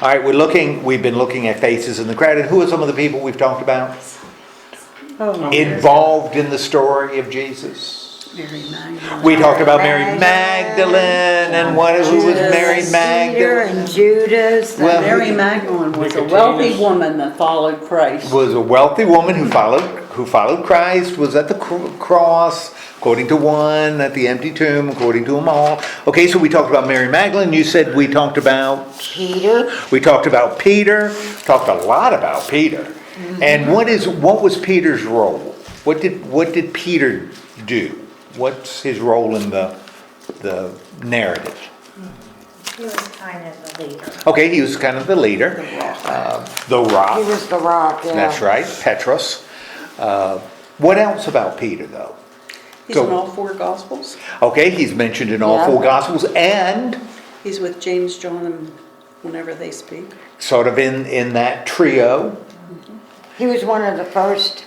All right, we've been looking at faces in the crowd. And who are some of the people we've talked about? Involved in the story of Jesus? Mary Magdalene. We talked about Mary Magdalene and who was Mary Peter Magdalene? and Judas. Well, Mary Magdalene was a wealthy woman that followed Christ. Was a wealthy woman who followed Christ, was at the cross, according to one, at the empty tomb, according to them all. Okay, so we talked about Mary Magdalene. You said we talked about Peter. We talked about Peter. Talked a lot about Peter. Mm-hmm. And what was Peter's role? What did Peter do? What's his role in the narrative? He was kind of the leader. Okay, he was kind of the leader. The rock. He was the rock, yeah. That's right, Petros. What else about Peter, though? He's in all four Gospels. Okay, he's mentioned in all Yeah. four Gospels, and He's with James, John, and whenever they speak. sort of in that trio. He was one of the first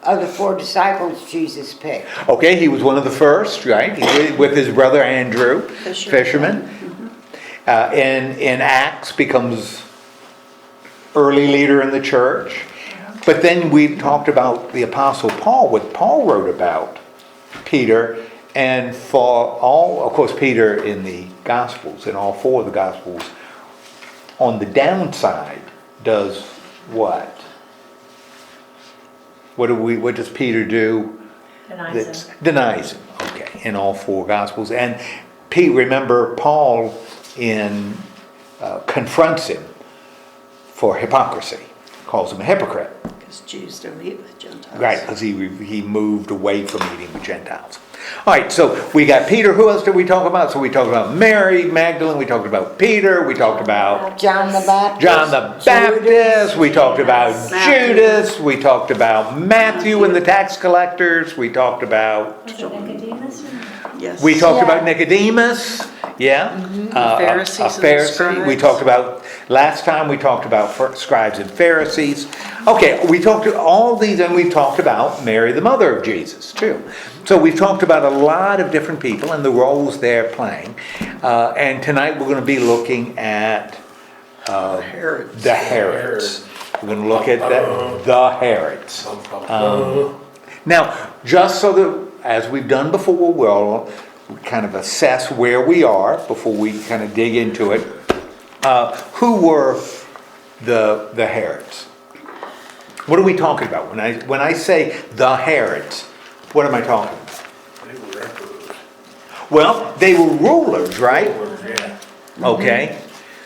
of the four disciples Jesus picked. Okay, he was one of the first, right? With his brother Andrew, fisherman. In Acts becomes early leader in the church. But then we talked about the Apostle Paul, what Paul wrote about Peter, and for all, of course, Peter in the Gospels, in all four of the Gospels, on the downside, does what? What does Peter do? Denies him. Okay, in all four Gospels. And remember, Paul confronts him for hypocrisy, calls him a hypocrite. Because Jews don't eat with Gentiles. Right, because he moved away from eating with Gentiles. All right, so we got Peter. Who else did we talk about? So we talked about Mary Magdalene. We talked about Peter. We talked about John the Baptist. We talked about Judas. We talked about Matthew and the tax collectors. We talked about Was it Nicodemus? Yes. We talked about Nicodemus, yeah. Pharisees A and the Pharisee. Scribes. We talked about, last time we talked about Scribes and Pharisees. Okay, we talked to all these, and we've talked about Mary, the mother of Jesus, too. So we've talked about a lot of different people and the roles they're playing. And tonight we're going to be looking at the Herods. We're going to look at the Herods. Now, just so that, as we've done before, we'll kind of assess where we are before we kind of dig into it. Who were the Herods? What are we talking about? When I say the Herods, what am I talking about? They were emperors. Well, they were rulers, right? Yeah. Okay.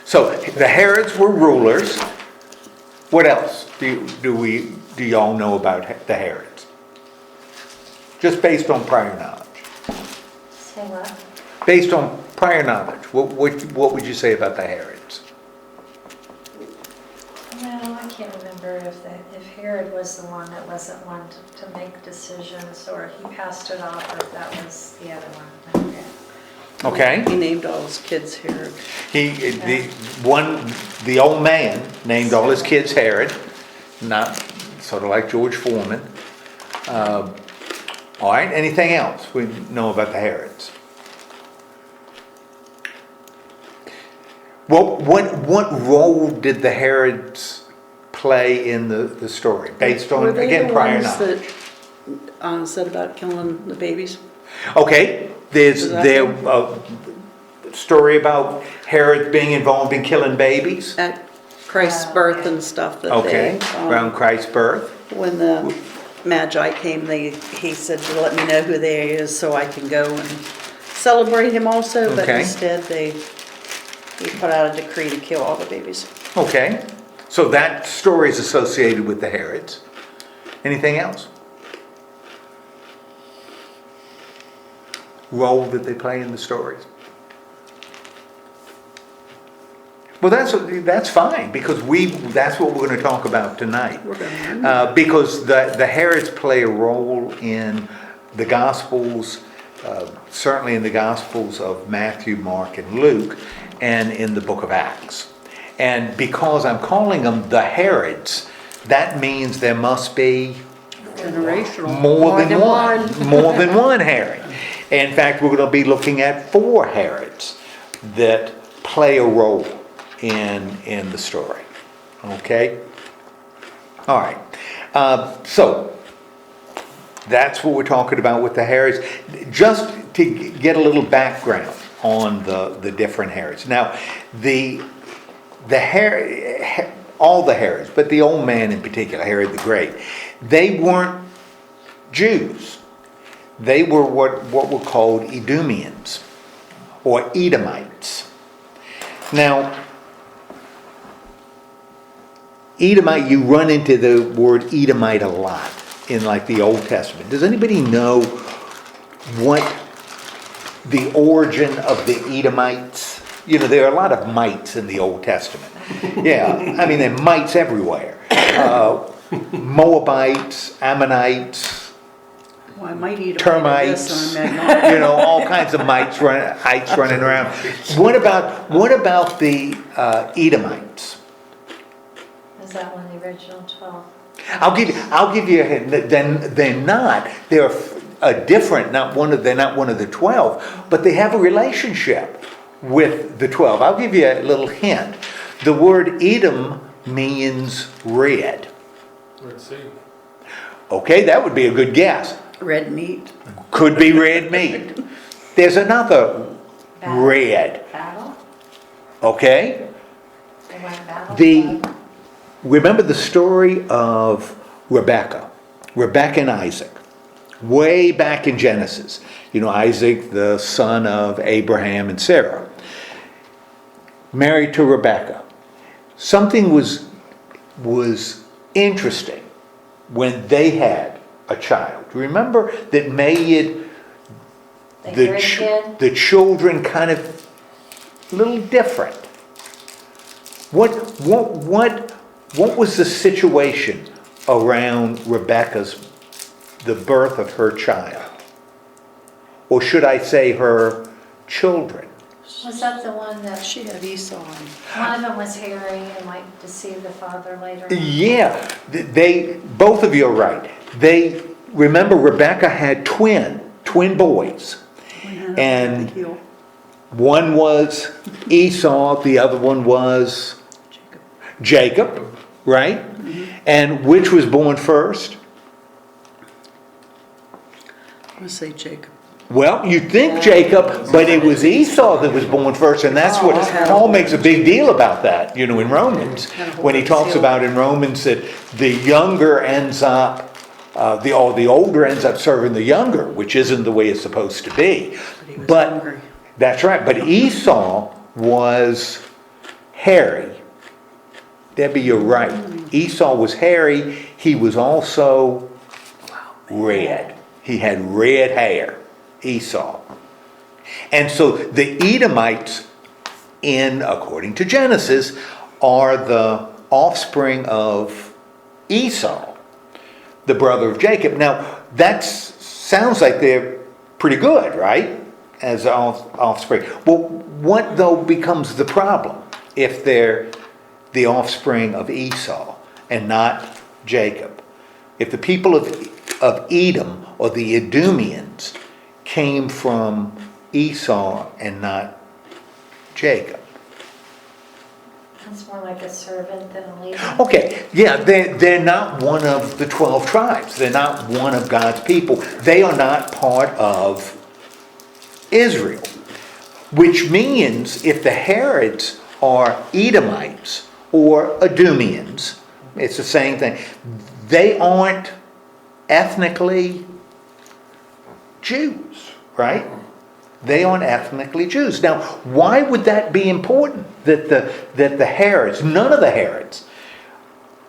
So the Herods were rulers. What else do y'all know about the Herods? Just based on prior knowledge. Say what? Based on prior knowledge, what would you say about the Herods? No, I can't remember if Herod was the one that wasn't one to make decisions, or he passed it off, or if that was the other one. Okay. He named all his kids Herod. The old man named all his kids Herod, not sort of like George Foreman. All right. Anything else we know about the Herods? What role did the Herods play in the story, based on, again, prior knowledge? That said about killing the babies. Okay, there's story about Herod being involved in killing babies. At Christ's birth and stuff. Okay, around Christ's birth. When the Magi came, he said to let me know who they is so I can go and celebrate him also. But instead he put out a decree to kill all the babies. Okay, so that story is associated with the Herods. Anything else? Role that they play in the stories? Well, that's fine, because that's what we're going to talk about tonight. Because the Herods play a role in the Gospels, certainly in the Gospels of Matthew, Mark, and Luke, and in the book of Acts. And because I'm calling them the Herods, that means there must be Generational. more than one Herod. In fact, we're going to be looking at 4 Herods that play a role in the story. Okay? All right. So, that's what we're talking about with the Herods. Just to get a little background on the different Herods. Now, all the Herods, but the old man in particular, Herod the Great, they weren't Jews. They were what were called Idumeans, or Edomites. Now, Edomite, you run into the word Edomite a lot in like the Old Testament. Does anybody know what the origin of the Edomites? You know, there are a lot of mites in the Old Testament. Yeah, I mean, there are mites everywhere. Moabites, Ammonites, Well, I might eat a termites, bite of this on Magnolia. you know, all kinds of mites running around. What about the Edomites? Is that one the original 12? I'll give you a hint. Then they're not. They're a different. They're not one of the 12, but they have a relationship with the 12. I'll give you a little hint. The word Edom means red. Let's see. Okay, that would be a good guess. Red meat. Could be red meat. There's another red. Battle? Okay. They went battle? Remember the story of Rebecca and Isaac, way back in Genesis. You know, Isaac, the son of Abraham and Sarah, married to Rebecca. Something was interesting when they had a child. Remember that made the children kind of a little different. What was the situation around the birth of her child? Or should I say her children? Was that the one that, She had Esau. one of them was hairy and might deceive the father later on? Yeah, both of you are right. Remember Rebecca had twin boys. And one was Esau, the other one was Jacob, right? Mm-hmm. And which was born first? I'm going to say Jacob. Well, you'd think Jacob, but it was Esau that was born first, and that's what Paul makes a big deal about that, you know, in Romans. When he talks about in Romans that the younger ends up, the older ends up serving the younger, which isn't the way it's supposed to be. But he was But hungry. that's right. But Esau was hairy. Debbie, you're right. Esau was hairy. He was also red. He had red hair. Esau. And so the Edomites, according to Genesis, are the offspring of Esau, the brother of Jacob. Now, that sounds like they're pretty good, right? As offspring. Well, what though becomes the problem if they're the offspring of Esau and not Jacob? If the people of Edom, or the Idumeans, came from Esau and not Jacob. That's more like a servant than a leader. Okay, yeah, they're not one of the 12 tribes. They're not one of God's people. They are not part of Israel. Which means if the Herods are Edomites or Idumeans, it's the same thing, they aren't ethnically Jews, right? They aren't ethnically Jews. Now, why would that be important? That the Herods, none of the Herods,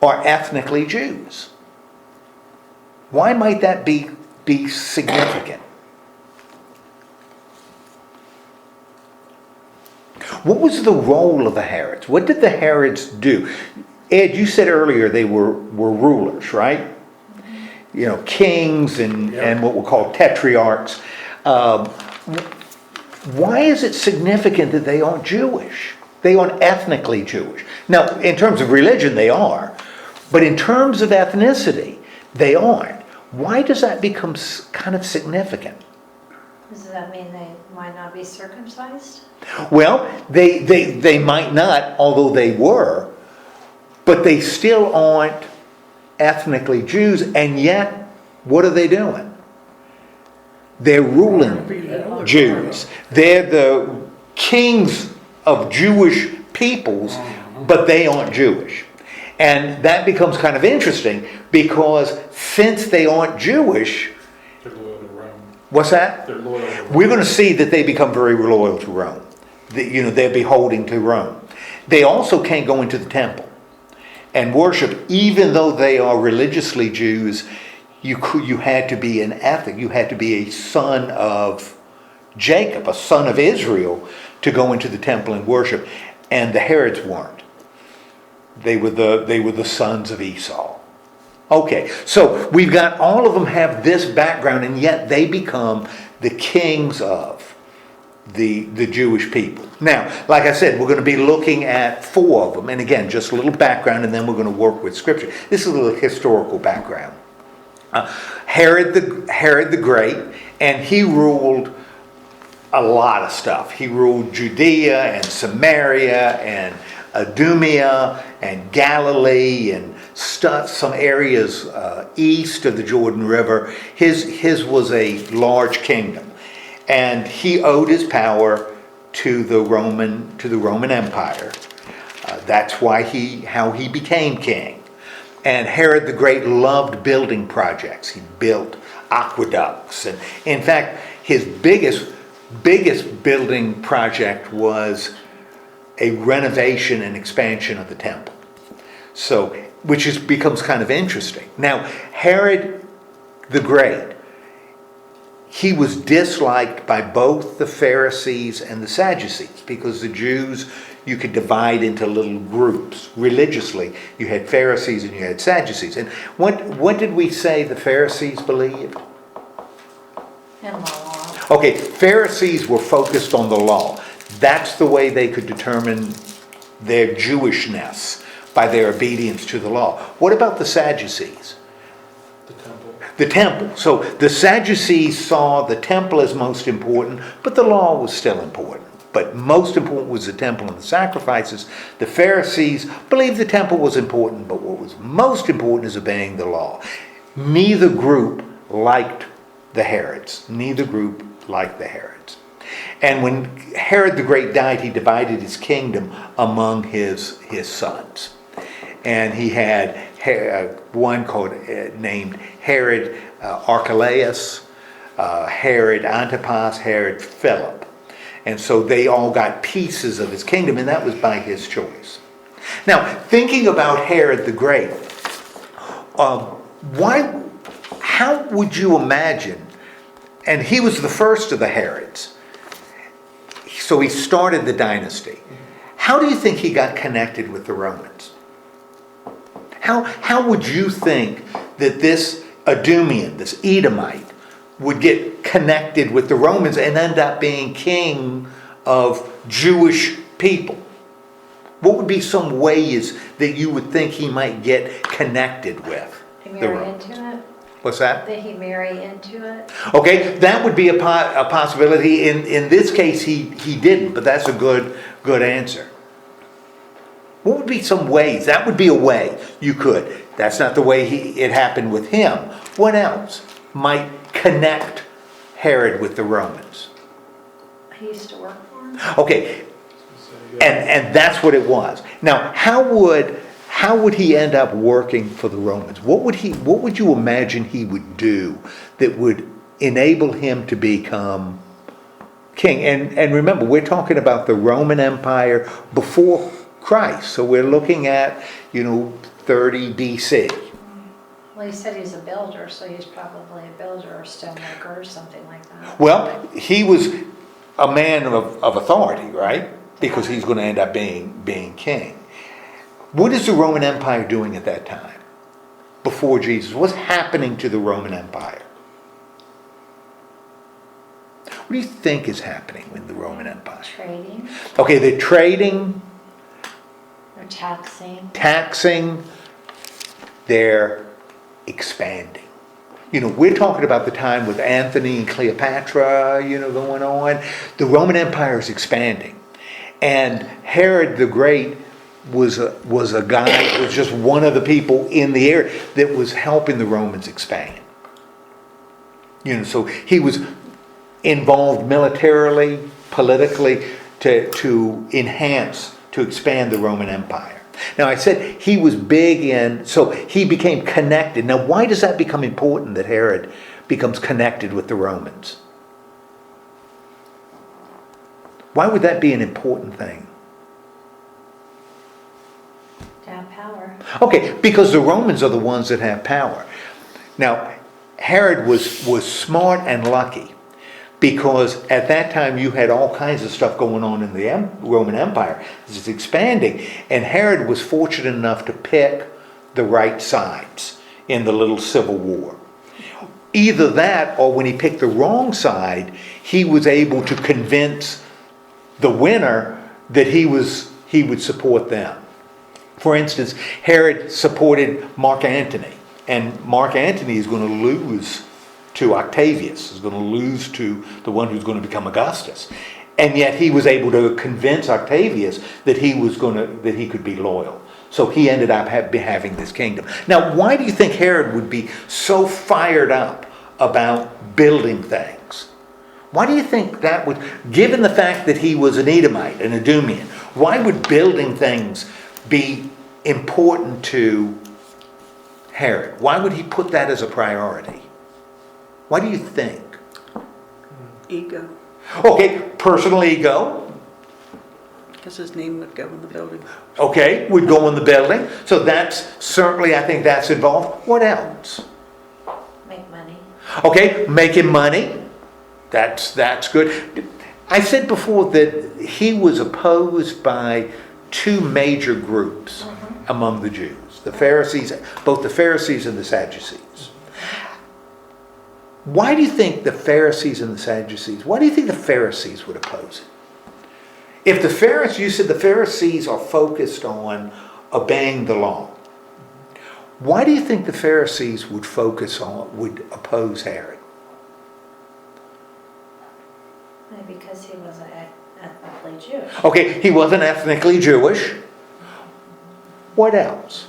are ethnically Jews. Why might that be significant? What was the role of the Herods? What did the Herods do? Ed, you said earlier they were rulers, right? You know, kings and what we'll call tetrarchs. Why is it significant that they aren't Jewish? They aren't ethnically Jewish. Now, in terms of religion, they are. But in terms of ethnicity, they aren't. Why does that become kind of significant? Does that mean they might not be circumcised? Well, they might not, although they were, but they still aren't ethnically Jews, and yet, what are they doing? They're ruling Jews. They're the kings of Jewish peoples, but they aren't Jewish. And that becomes kind of interesting, because since they aren't Jewish, They're loyal to Rome. what's that? They're loyal to Rome. We're going to see that they become very loyal to Rome. They're beholding to Rome. They also can't go into the temple and worship, even though they are religiously Jews. You had to be an ethnic. You had to be a son of Jacob, a son of Israel, to go into the temple and worship. And the Herods weren't. They were the sons of Esau. Okay, so we've got all of them have this background, and yet they become the kings of the Jewish people. Now, like I said, we're going to be looking at 4 of them, and again, just a little background, and then we're going to work with Scripture. This is a little historical background. Herod the Great, and he ruled a lot of stuff. He ruled Judea and Samaria and Idumea and Galilee and some areas east of the Jordan River. His was a large kingdom, and he owed his power to the Roman Empire. That's how he became king. And Herod the Great loved building projects. He built aqueducts, and in fact, his biggest building project was a renovation and expansion of the temple. So, which becomes kind of interesting. Now, Herod the Great, he was disliked by both the Pharisees and the Sadducees, because the Jews, you could divide into little groups. Religiously, you had Pharisees and you had Sadducees. And what did we say the Pharisees believed? In law. Okay, Pharisees were focused on the law. That's the way they could determine their Jewishness, by their obedience to the law. What about the Sadducees? The temple. The temple. So the Sadducees saw the temple as most important, but the law was still important. But most important was the temple and the sacrifices. The Pharisees believed the temple was important, but what was most important is obeying the law. Neither group liked the Herods. Neither group liked the Herods. And when Herod the Great died, he divided his kingdom among his sons. And he had one named Herod Archelaus, Herod Antipas, Herod Philip. And so they all got pieces of his kingdom, and that was by his choice. Now, thinking about Herod the Great, how would you imagine, and he was the first of the Herods, so he started the dynasty. How do you think he got connected with the Romans? How would you think that this Idumean, this Edomite, would get connected with the Romans and end up being king of Jewish people? What would be some ways that you would think he might get connected with He the marry Romans? into it? What's that? Did he marry into it? Okay, that would be a possibility. In this case, he didn't, but that's a good answer. What would be some ways? That would be a way you could. That's not the way it happened with him. What else might connect Herod with the Romans? He used to work for him? Okay, So, yeah. and that's what it was. Now, how would he end up working for the Romans? What would you imagine he would do that would enable him to become king? And remember, we're talking about the Roman Empire before Christ. So we're looking at, 30 BC. Well, he said he's a builder, so he's probably a builder or stonemaker or something like that. Well, he was a man of authority, right? Because he's going to end up being king. What is the Roman Empire doing at that time? Before Jesus? What's happening to the Roman Empire? What do you think is happening with the Roman Empire? Trading Okay, they're trading, or taxing. taxing, they're expanding. We're talking about the time with Anthony and Cleopatra, going on. The Roman Empire is expanding. And Herod the Great was a guy, was just one of the people in the area that was helping the Romans expand. So he was involved militarily, politically, to enhance, to expand the Roman Empire. Now I said he was big so he became connected. Now why does that become important that Herod becomes connected with the Romans? Why would that be an important thing? To have power. Okay, because the Romans are the ones that have power. Now, Herod was smart and lucky because at that time you had all kinds of stuff going on in the Roman Empire. It's expanding. And Herod was fortunate enough to pick the right sides in the little civil war. Either that, or when he picked the wrong side, he was able to convince the winner that he would support them. For instance, Herod supported Mark Antony, and Mark Antony is going to lose to Octavius, is going to lose to the one who's going to become Augustus. And yet he was able to convince Octavius that that he could be loyal. So he ended up having this kingdom. Now, why do you think Herod would be so fired up about building things? Why do you think that would, given the fact that he was an Edomite, an Edomian, why would building things be important to Herod? Why would he put that as a priority? Why do you think? Ego, Okay, personal ego. because his name would go in the building. Okay, would go in the building. So that's certainly, I think that's involved. What else? Make money. Okay, making money. That's good. I said before that he was opposed by two major groups among the Jews. The Pharisees, both the Pharisees and the Sadducees. Why do you think the Pharisees and the Sadducees, why do you think the Pharisees would oppose it? If the Pharisees, you said the Pharisees are focused on obeying the law. Why do you think the Pharisees would oppose Herod? Maybe because he wasn't ethnically Jewish. Okay, he wasn't ethnically Jewish. What else?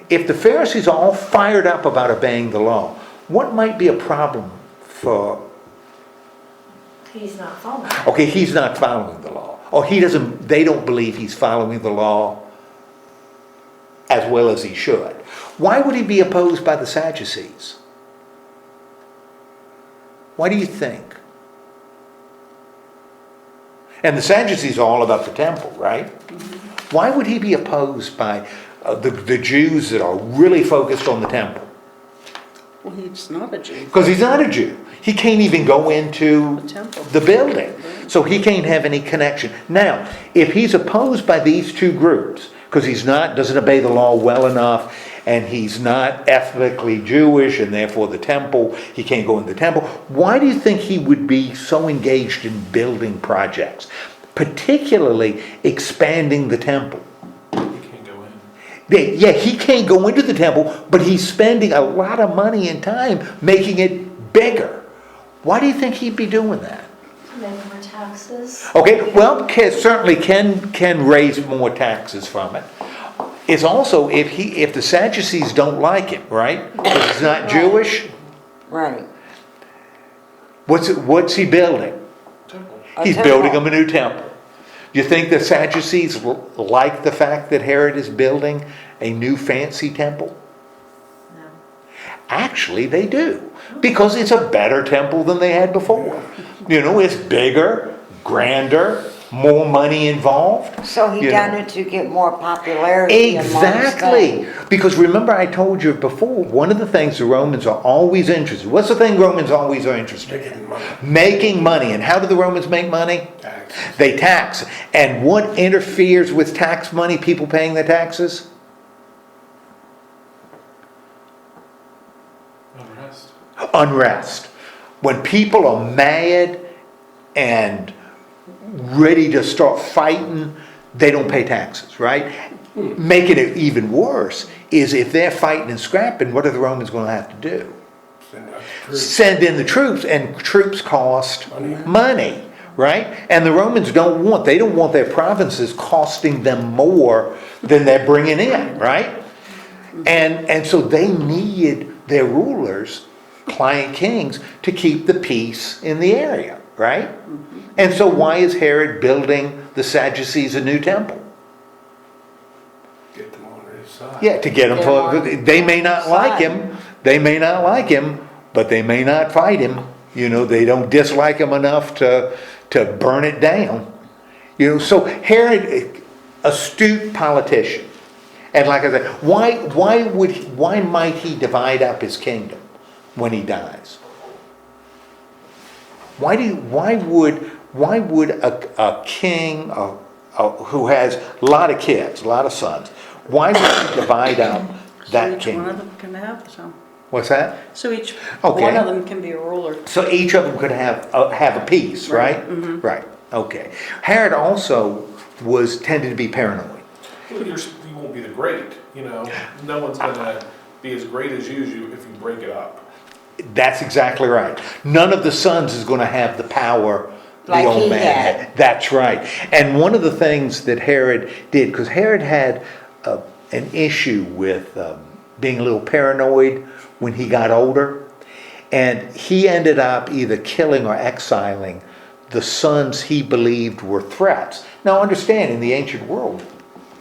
If the Pharisees are all fired up about obeying the law, what might be a problem for... He's not following. Okay, he's not following the law. Or they don't believe he's following the law as well as he should. Why would he be opposed by the Sadducees? Why do you think? And the Sadducees are all about the temple, right? Why would he be opposed by the Jews that are really focused on the temple? Well, he's not a Jew. Because he's not a Jew. He can't even go into The temple. the building. So he can't have any connection. Now, if he's opposed by these two groups, because doesn't obey the law well enough, and he's not ethnically Jewish, and therefore the temple, he can't go in the temple, why do you think he would be so engaged in building projects, particularly expanding the temple? You can't go in. Yeah, he can't go into the temple, but he's spending a lot of money and time making it bigger. Why do you think he'd be doing that? Make more taxes. Okay, well, certainly can raise more taxes from it. It's also, if the Sadducees don't like it, right? Because he's not Jewish, Right. what's he building? Temple. He's building them a new temple. Do you think the Sadducees like the fact that Herod is building a new fancy temple? No. Actually, they do. Because it's a better temple than they had before. It's bigger, grander, more money involved. So he done it to get more popularity amongst Exactly. them. Because remember I told you before, one of the things the Romans are always interested in. What's the thing Romans always are interested in? Making money. And how do the Romans make money? Taxes. They tax. And what interferes with tax money, people paying their taxes? Unrest. Unrest. When people are mad and ready to start fighting, they don't pay taxes, right? Making it even worse is if they're fighting and scrapping, what are the Romans going to have to do? Send out send in the troops, and troops cost money, right? And the Romans don't want their provinces costing them more than they're bringing in, right? And so they need their rulers, client kings, to keep the peace in the area, right? And so why is Herod building the Sadducees a new temple? Get them on his side. Yeah, to get them to, they may not like him, but they may not fight him. You know, they don't dislike him enough to burn it down. You know, so Herod, astute politician. And like I said, why might he divide up his kingdom when he dies? Why would a king who has a lot of kids, a lot of sons, why would he divide up that So each one of kingdom? them can have some. What's that? So each Okay. one of them can be a ruler. So each of them could have a piece, right? Right, Right. Okay. Herod also tended to be paranoid. Well, you won't be the great, you know. No one's gonna be as great as you if you break it up. That's exactly right. None of the sons is going to have the power the Like old he man had. had. That's right. And one of the things that Herod did, because Herod had an issue with being a little paranoid when he got older, and he ended up either killing or exiling the sons he believed were threats. Now understand, in the ancient world,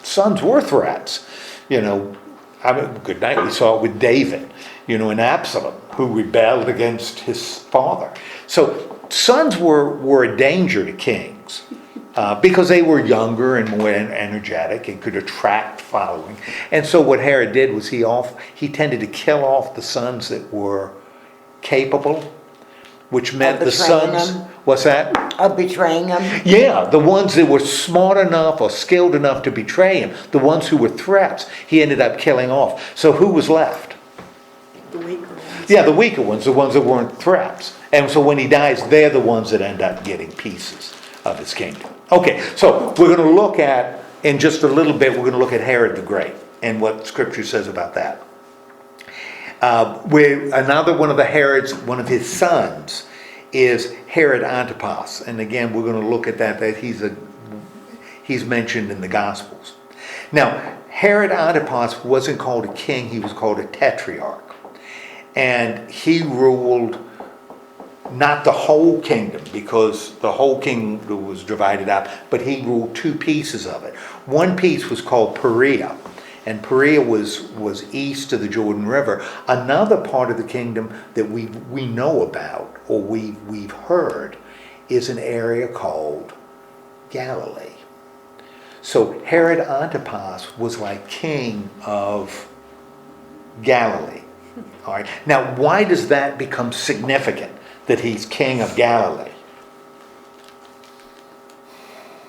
sons were threats. You know, I mean, good night, we saw it with David, you know, and Absalom, who rebelled against his father. So sons were a danger to kings because they were younger and more energetic and could attract following. And so what Herod did was he tended to kill off the sons that were capable, which meant the betraying sons... them? What's that? Of betraying them. Yeah, the ones that were smart enough or skilled enough to betray him, the ones who were threats, he ended up killing off. So who was left? The weaker ones. Yeah, the weaker ones, the ones that weren't threats. And so when he dies, they're the ones that end up getting pieces of his kingdom. Okay, so we're going to look at, in just a little bit, we're going to look at Herod the Great and what Scripture says about that. Another one of the Herods, one of his sons, is Herod Antipas. And again, we're going to look at that he's mentioned in the Gospels. Now, Herod Antipas wasn't called a king, he was called a tetrarch. And he ruled not the whole kingdom, because the whole kingdom was divided up, but he ruled two pieces of it. One piece was called Perea, and Perea was east of the Jordan River. Another part of the kingdom that we know about, or we've heard, is an area called Galilee. So Herod Antipas was like king of Galilee. All right. Now, why does that become significant, that he's king of Galilee?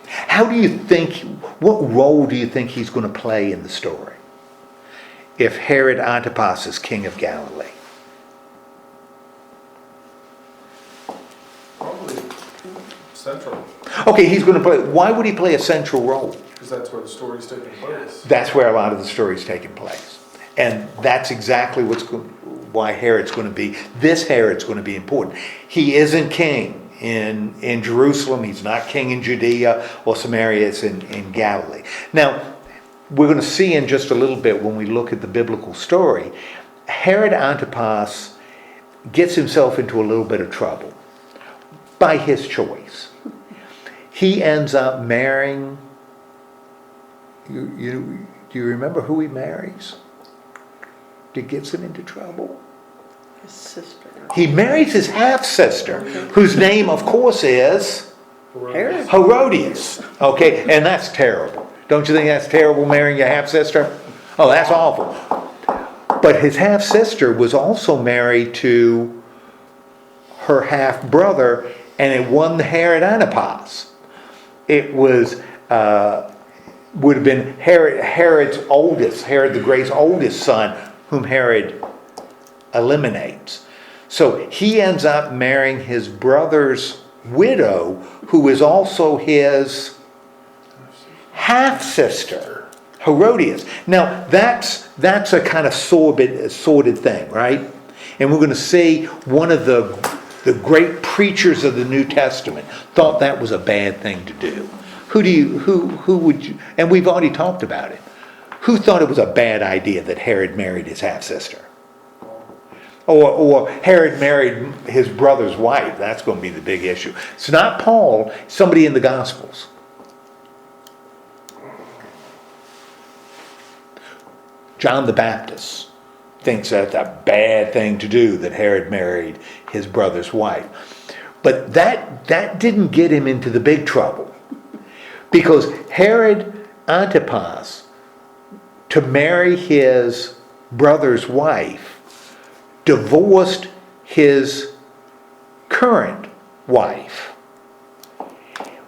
How do you think, what role do you think he's going to play in the story if Herod Antipas is king of Galilee? Probably central, Okay, he's going to play, why would he play a central role? because that's where the story's taking place. That's where a lot of the story's taking place. And that's exactly why Herod's going to be, this Herod's going to be important. He isn't king in Jerusalem, he's not king in Judea or Samaria, it's in Galilee. Now, we're going to see in just a little bit when we look at the biblical story, Herod Antipas gets himself into a little bit of trouble by his choice. He ends up marrying, do you remember who he marries? That gets him into trouble? His sister. He marries his half-sister, whose name, of course, is Herod. Herodias. Okay, and that's terrible. Don't you think that's terrible, marrying your half-sister? Oh, that's awful. But his half-sister was also married to her half-brother, and it won Herod Antipas. It was, would have been Herod's oldest, Herod the Great's oldest son, whom Herod eliminates. So he ends up marrying his brother's widow, who is also his half-sister, Herodias. Now, that's a kind of sordid thing, right? And we're going to see one of the great preachers of the New Testament thought that was a bad thing to do. Who would you, and we've already talked about it. Who thought it was a bad idea that Herod married his half-sister? Or Herod married his brother's wife? That's going to be the big issue. It's not Paul, somebody in the Gospels. John the Baptist thinks that's a bad thing to do, that Herod married his brother's wife. But that didn't get him into the big trouble. Because Herod Antipas, to marry his brother's wife, divorced his current wife,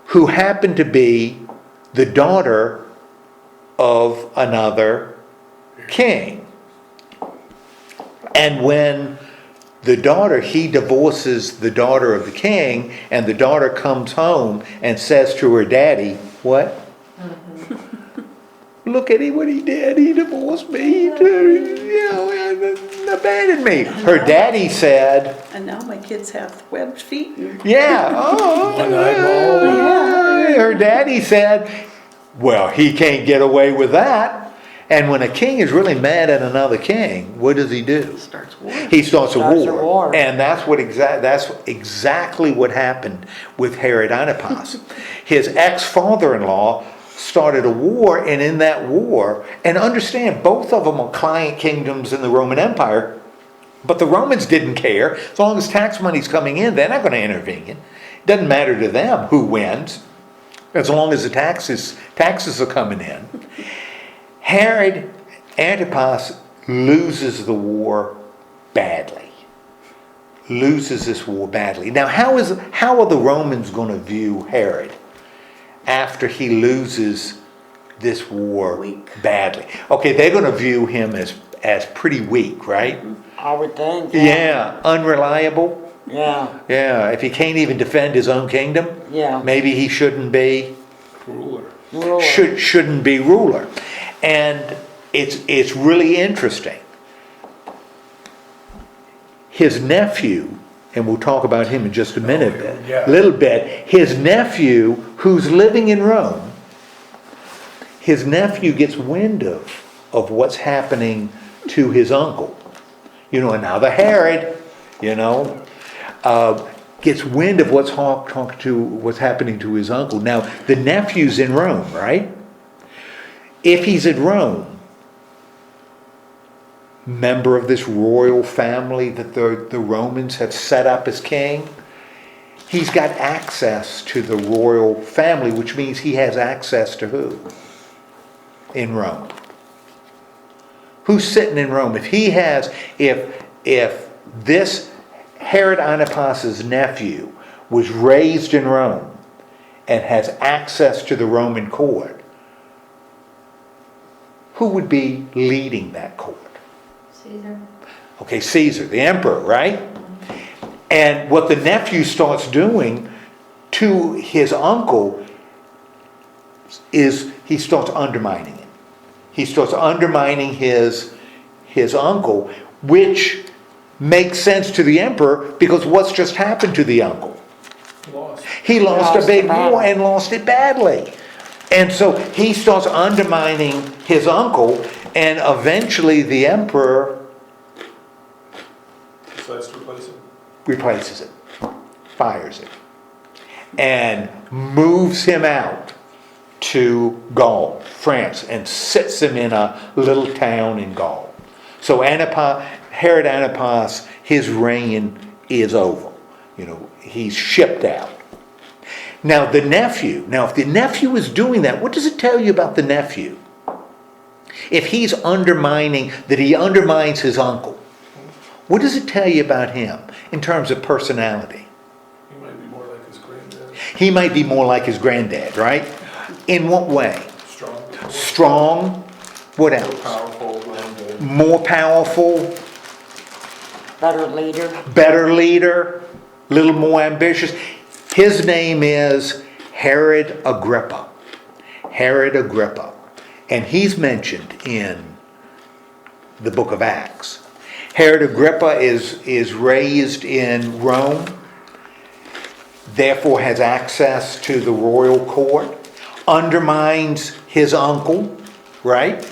who happened to be the daughter of another king. And when he divorces the daughter of the king, and the daughter comes home and says to her daddy, what? Look at what he did. He divorced me. He abandoned me. Her daddy said, And now my kids have webbed feet. yeah. Her daddy said, well, he can't get away with that. And when a king is really mad at another king, what does he do? Starts war. He starts a Starts a war. war. And that's exactly what happened with Herod Antipas. His ex-father-in-law started a war, and in that war, and understand, both of them are client kingdoms in the Roman Empire, but the Romans didn't care. As long as tax money's coming in, they're not going to intervene. It doesn't matter to them who wins, as long as the taxes are coming in. Herod Antipas loses the war badly. Loses this war badly. Now, how are the Romans going to view Herod after he loses this war Weak. badly? Okay, they're going to view him as pretty weak, right? I would think. Yeah, unreliable. Yeah. Yeah, if he can't even defend his own kingdom, Yeah. maybe he shouldn't be Ruler. Ruler. shouldn't be ruler. And it's really interesting. His nephew, and we'll talk about him in just a minute, yeah. little bit, his nephew, who's living in Rome, his nephew gets wind of what's happening to his uncle. And now the Herod, gets wind of what's happening to his uncle. Now, the nephew's in Rome, right? If he's in Rome, member of this royal family that the Romans have set up as king, he's got access to the royal family, which means he has access to who? In Rome. Who's sitting in Rome? If this Herod Antipas's nephew was raised in Rome and has access to the Roman court, who would be leading that court? Caesar. Okay, Caesar, the emperor, right? And what the nephew starts doing to his uncle is he starts undermining it. He starts undermining his uncle, which makes sense to the emperor, because what's just happened to the uncle? He lost a big war and lost it badly. And so he starts undermining his uncle, and eventually the emperor Decides to replace him. replaces it, fires it, and moves him out to Gaul, France, and sits him in a little town in Gaul. So Herod Antipas, his reign is over. He's shipped out. Now if the nephew is doing that, what does it tell you about the nephew? If he undermines his uncle, what does it tell you about him in terms of personality? He might be more like his granddad. He might be more like his granddad, right? In what way? Strong. Strong. What else? Powerful. Granddad. More powerful. Better leader. Little more ambitious. His name is Herod Agrippa. Herod Agrippa. And he's mentioned in the book of Acts. Herod Agrippa is raised in Rome, therefore has access to the royal court, undermines his uncle, right?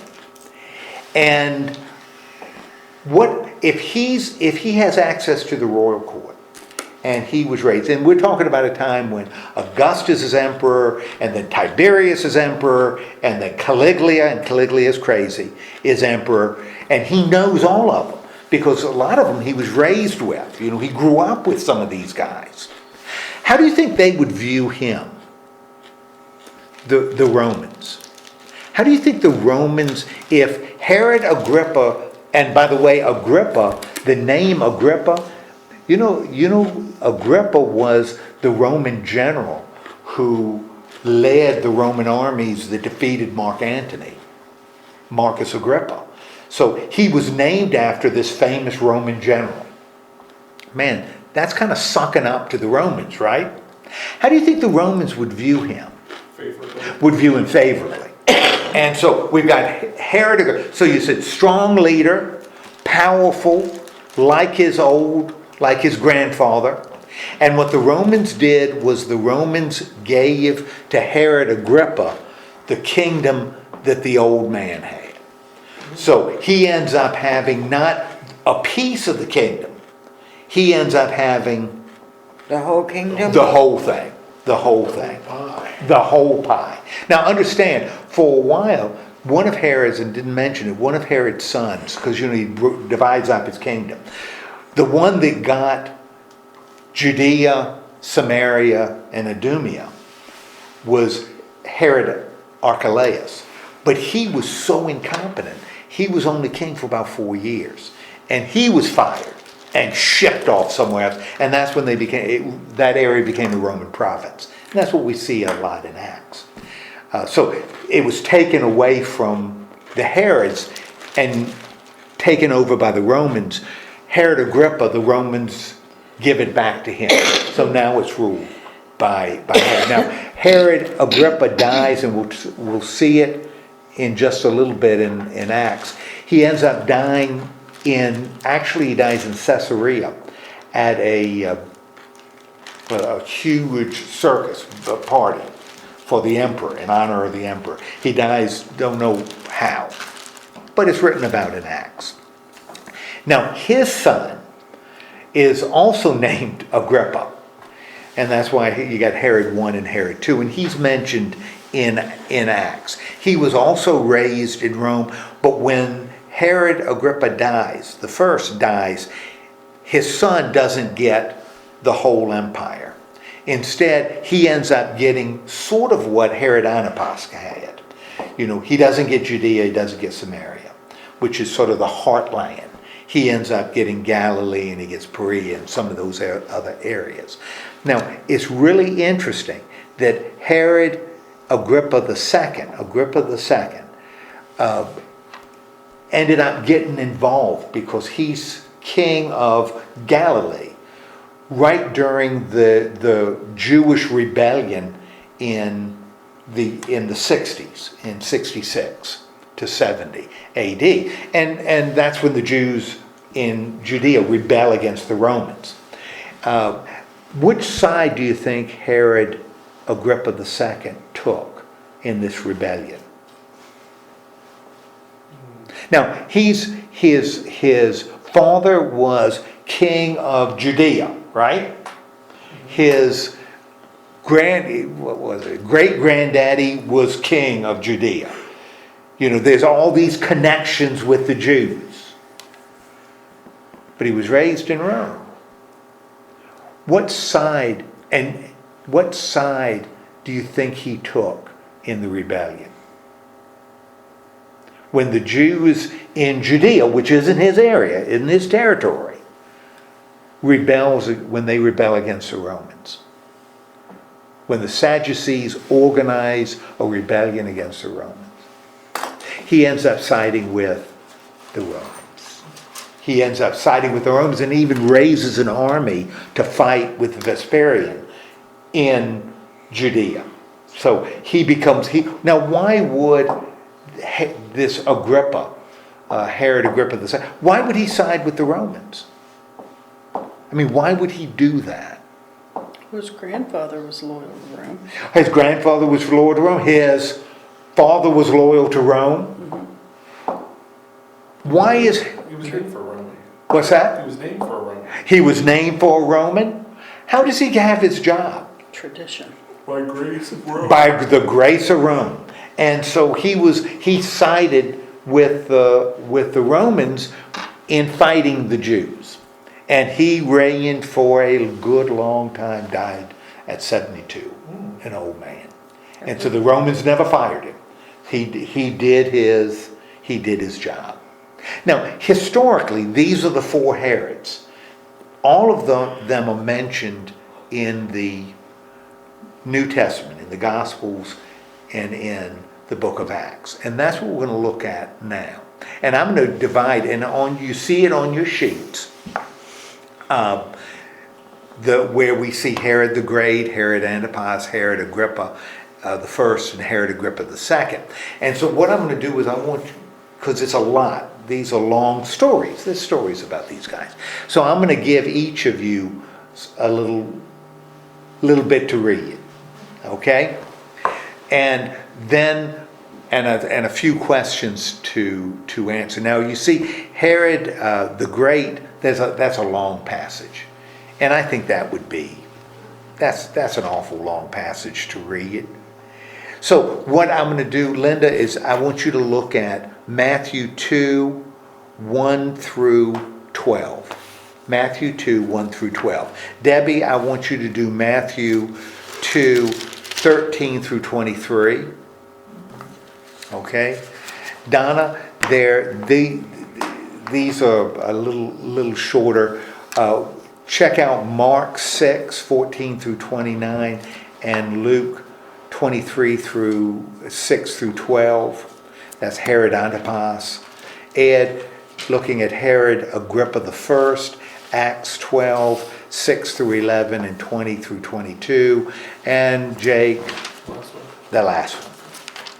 And what if he has access to the royal court and he was raised, and we're talking about a time when Augustus is emperor, and then Tiberius is emperor, and then Caligula, and Caligula is crazy, is emperor, and he knows all of them because a lot of them he was raised with. You know, he grew up with some of these guys. How do you think they would view him, the Romans? How do you think the Romans, if Herod Agrippa, and by the way, Agrippa, the name Agrippa, you know, Agrippa was the Roman general who led the Roman armies that defeated Mark Antony, Marcus Agrippa. So he was named after this famous Roman general. Man, that's kind of sucking up to the Romans, right? How do you think the Romans would view him? Favorably. Would view him favorably. And so we've got Herod Agrippa. So you said strong leader, powerful, like his grandfather. And what the Romans did was the Romans gave to Herod Agrippa the kingdom that the old man had. So he ends up having not a piece of the kingdom. He ends up having The whole kingdom? the whole thing. The whole thing. The whole pie. Now understand, for a while, one of Herod's, and didn't mention it, one of Herod's sons, because you know he divides up his kingdom. The one that got Judea, Samaria, and Idumea was Herod Archelaus. But he was so incompetent, he was only king for about 4 years. And he was fired and shipped off somewhere else. And that's when that area became a Roman province. And that's what we see a lot in Acts. So it was taken away from the Herods and taken over by the Romans. Herod Agrippa, the Romans give it back to him. So now it's ruled by Herod. Now Herod Agrippa dies, and we'll see it in just a little bit in Acts. He ends up dying he dies in Caesarea at a huge circus party for the emperor, in honor of the emperor. He dies, don't know how, but it's written about in Acts. Now his son is also named Agrippa, and that's why you got Herod 1 and Herod 2, and he's mentioned in Acts. He was also raised in Rome, but when Herod Agrippa dies, the first dies, his son doesn't get the whole empire. Instead, he ends up getting sort of what Herod Antipas had. You know, he doesn't get Judea, he doesn't get Samaria, which is sort of the heartland. He ends up getting Galilee, and he gets Perea and some of those other areas. Now, it's really interesting that Herod Agrippa II ended up getting involved because he's king of Galilee right during the Jewish rebellion in the 60s, in 66 to 70 AD. And that's when the Jews in Judea rebel against the Romans. Which side do you think Herod Agrippa II took in this rebellion? Now, his father was king of Judea, right? His great-granddaddy was king of Judea. You know, there's all these connections with the Jews. But he was raised in Rome. What side do you think he took in the rebellion? When the Jews in Judea, which isn't his area, isn't his territory, when they rebel against the Romans. When the Sadducees organize a rebellion against the Romans. He ends up siding with the Romans. He ends up siding with the Romans and even raises an army to fight with Vespasian in Judea. So he becomes. Now, why would this Agrippa Herod Agrippa II. Why would he side with the Romans? I mean, why would he do that? His grandfather was loyal to Rome. His grandfather was loyal to Rome. His father was loyal to Rome. Why is... He was named for a Roman. What's that? He was named for a Roman. He was named for a Roman? How does he have his job? Tradition. By grace of Rome. By the grace of Rome. And so he sided with the Romans in fighting the Jews. And he reigned for a good long time, died at 72, an old man. And so the Romans never fired him. He did his job. Now, historically, these are the four Herods. All of them are mentioned in the New Testament, in the Gospels, and in the book of Acts. And that's what we're going to look at now. And I'm going to divide, and you see it on your sheets, where we see Herod the Great, Herod Antipas, Herod Agrippa the first, and Herod Agrippa the second. And so what I'm going to do is because it's a lot. These are long stories. There's stories about these guys. So I'm going to give each of you a little bit to read. Okay? And then a few questions to answer. Now you see Herod the Great, that's a long passage. And I think that's an awful long passage to read. So what I'm going to do, Linda, is I want you to look at Matthew 2, 1 through 12. Matthew 2, 1 through 12. Debbie, I want you to do Matthew 2, 13 through 23. Okay? Donna, these are a little shorter. Check out Mark 6, 14 through 29, and Luke 23 through 6 through 12. That's Herod Antipas. Ed, looking at Herod Agrippa I, Acts 12, 6 through 11, and 20 through 22. And Jake, the last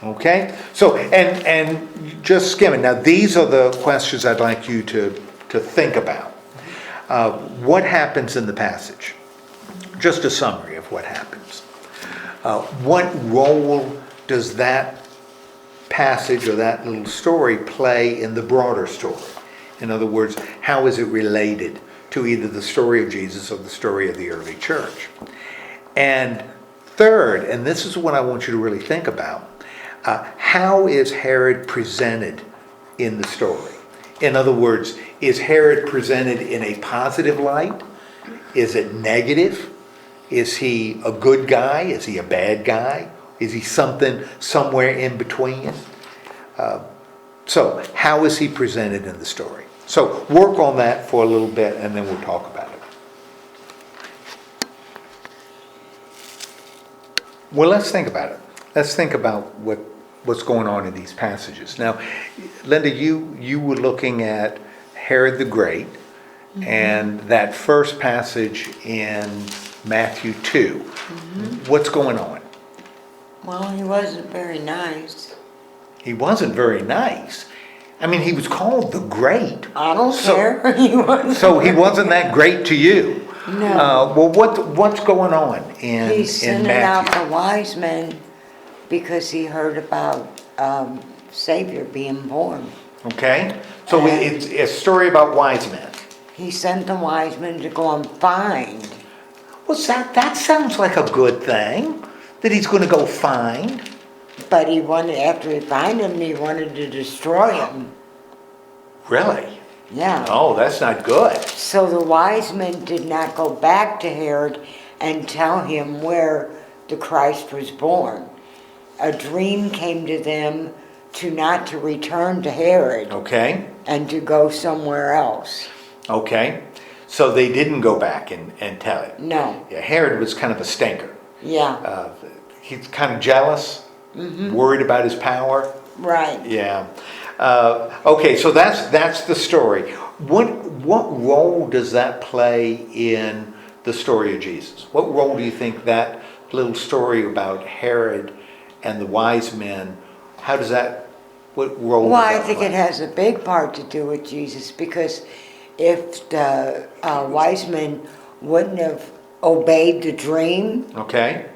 one. Okay? So, and just skimming. Now, these are the questions I'd like you to think about. What happens in the passage? Just a summary of what happens. What role does that passage or that little story play in the broader story? In other words, how is it related to either the story of Jesus or the story of the early church? And third, and this is what I want you to really think about, how is Herod presented in the story? In other words, is Herod presented in a positive light? Is it negative? Is he a good guy? Is he a bad guy? Is he somewhere in between? So how is he presented in the story? So work on that for a little bit and then we'll talk about it. Well, let's think about it. Let's think about what's going on in these passages. Now, Linda, you were looking at Herod the Great, and that first passage in Matthew 2. What's going on? Well, he wasn't very nice. He wasn't very nice. I mean, he was called the Great. I don't care. He wasn't. So he wasn't that great to you. No. Well, what's going on in He's sending out Matthew? the wise men because he heard about Savior being born. Okay, so it's a story about wise men. He sent the wise men to go and find. Well, that sounds like a good thing, that he's going to go find. But he wanted, after he found him, he wanted to destroy him. Really? Yeah. Oh, that's not good. So the wise men did not go back to Herod and tell him where the Christ was born. A dream came to them not to return to Herod. Okay. And to go somewhere else. Okay. So they didn't go back and tell it. No. Yeah, Herod was kind of a stinker. Yeah. He's kind of jealous, worried about his power. Right. Yeah. Okay, so that's the story. What role does that play in the story of Jesus? What role do you think that little story about Herod and the wise men, how does that What role Well, did I that think play? it has a big part to do with Jesus, because if the wise men wouldn't have obeyed the dream, Okay,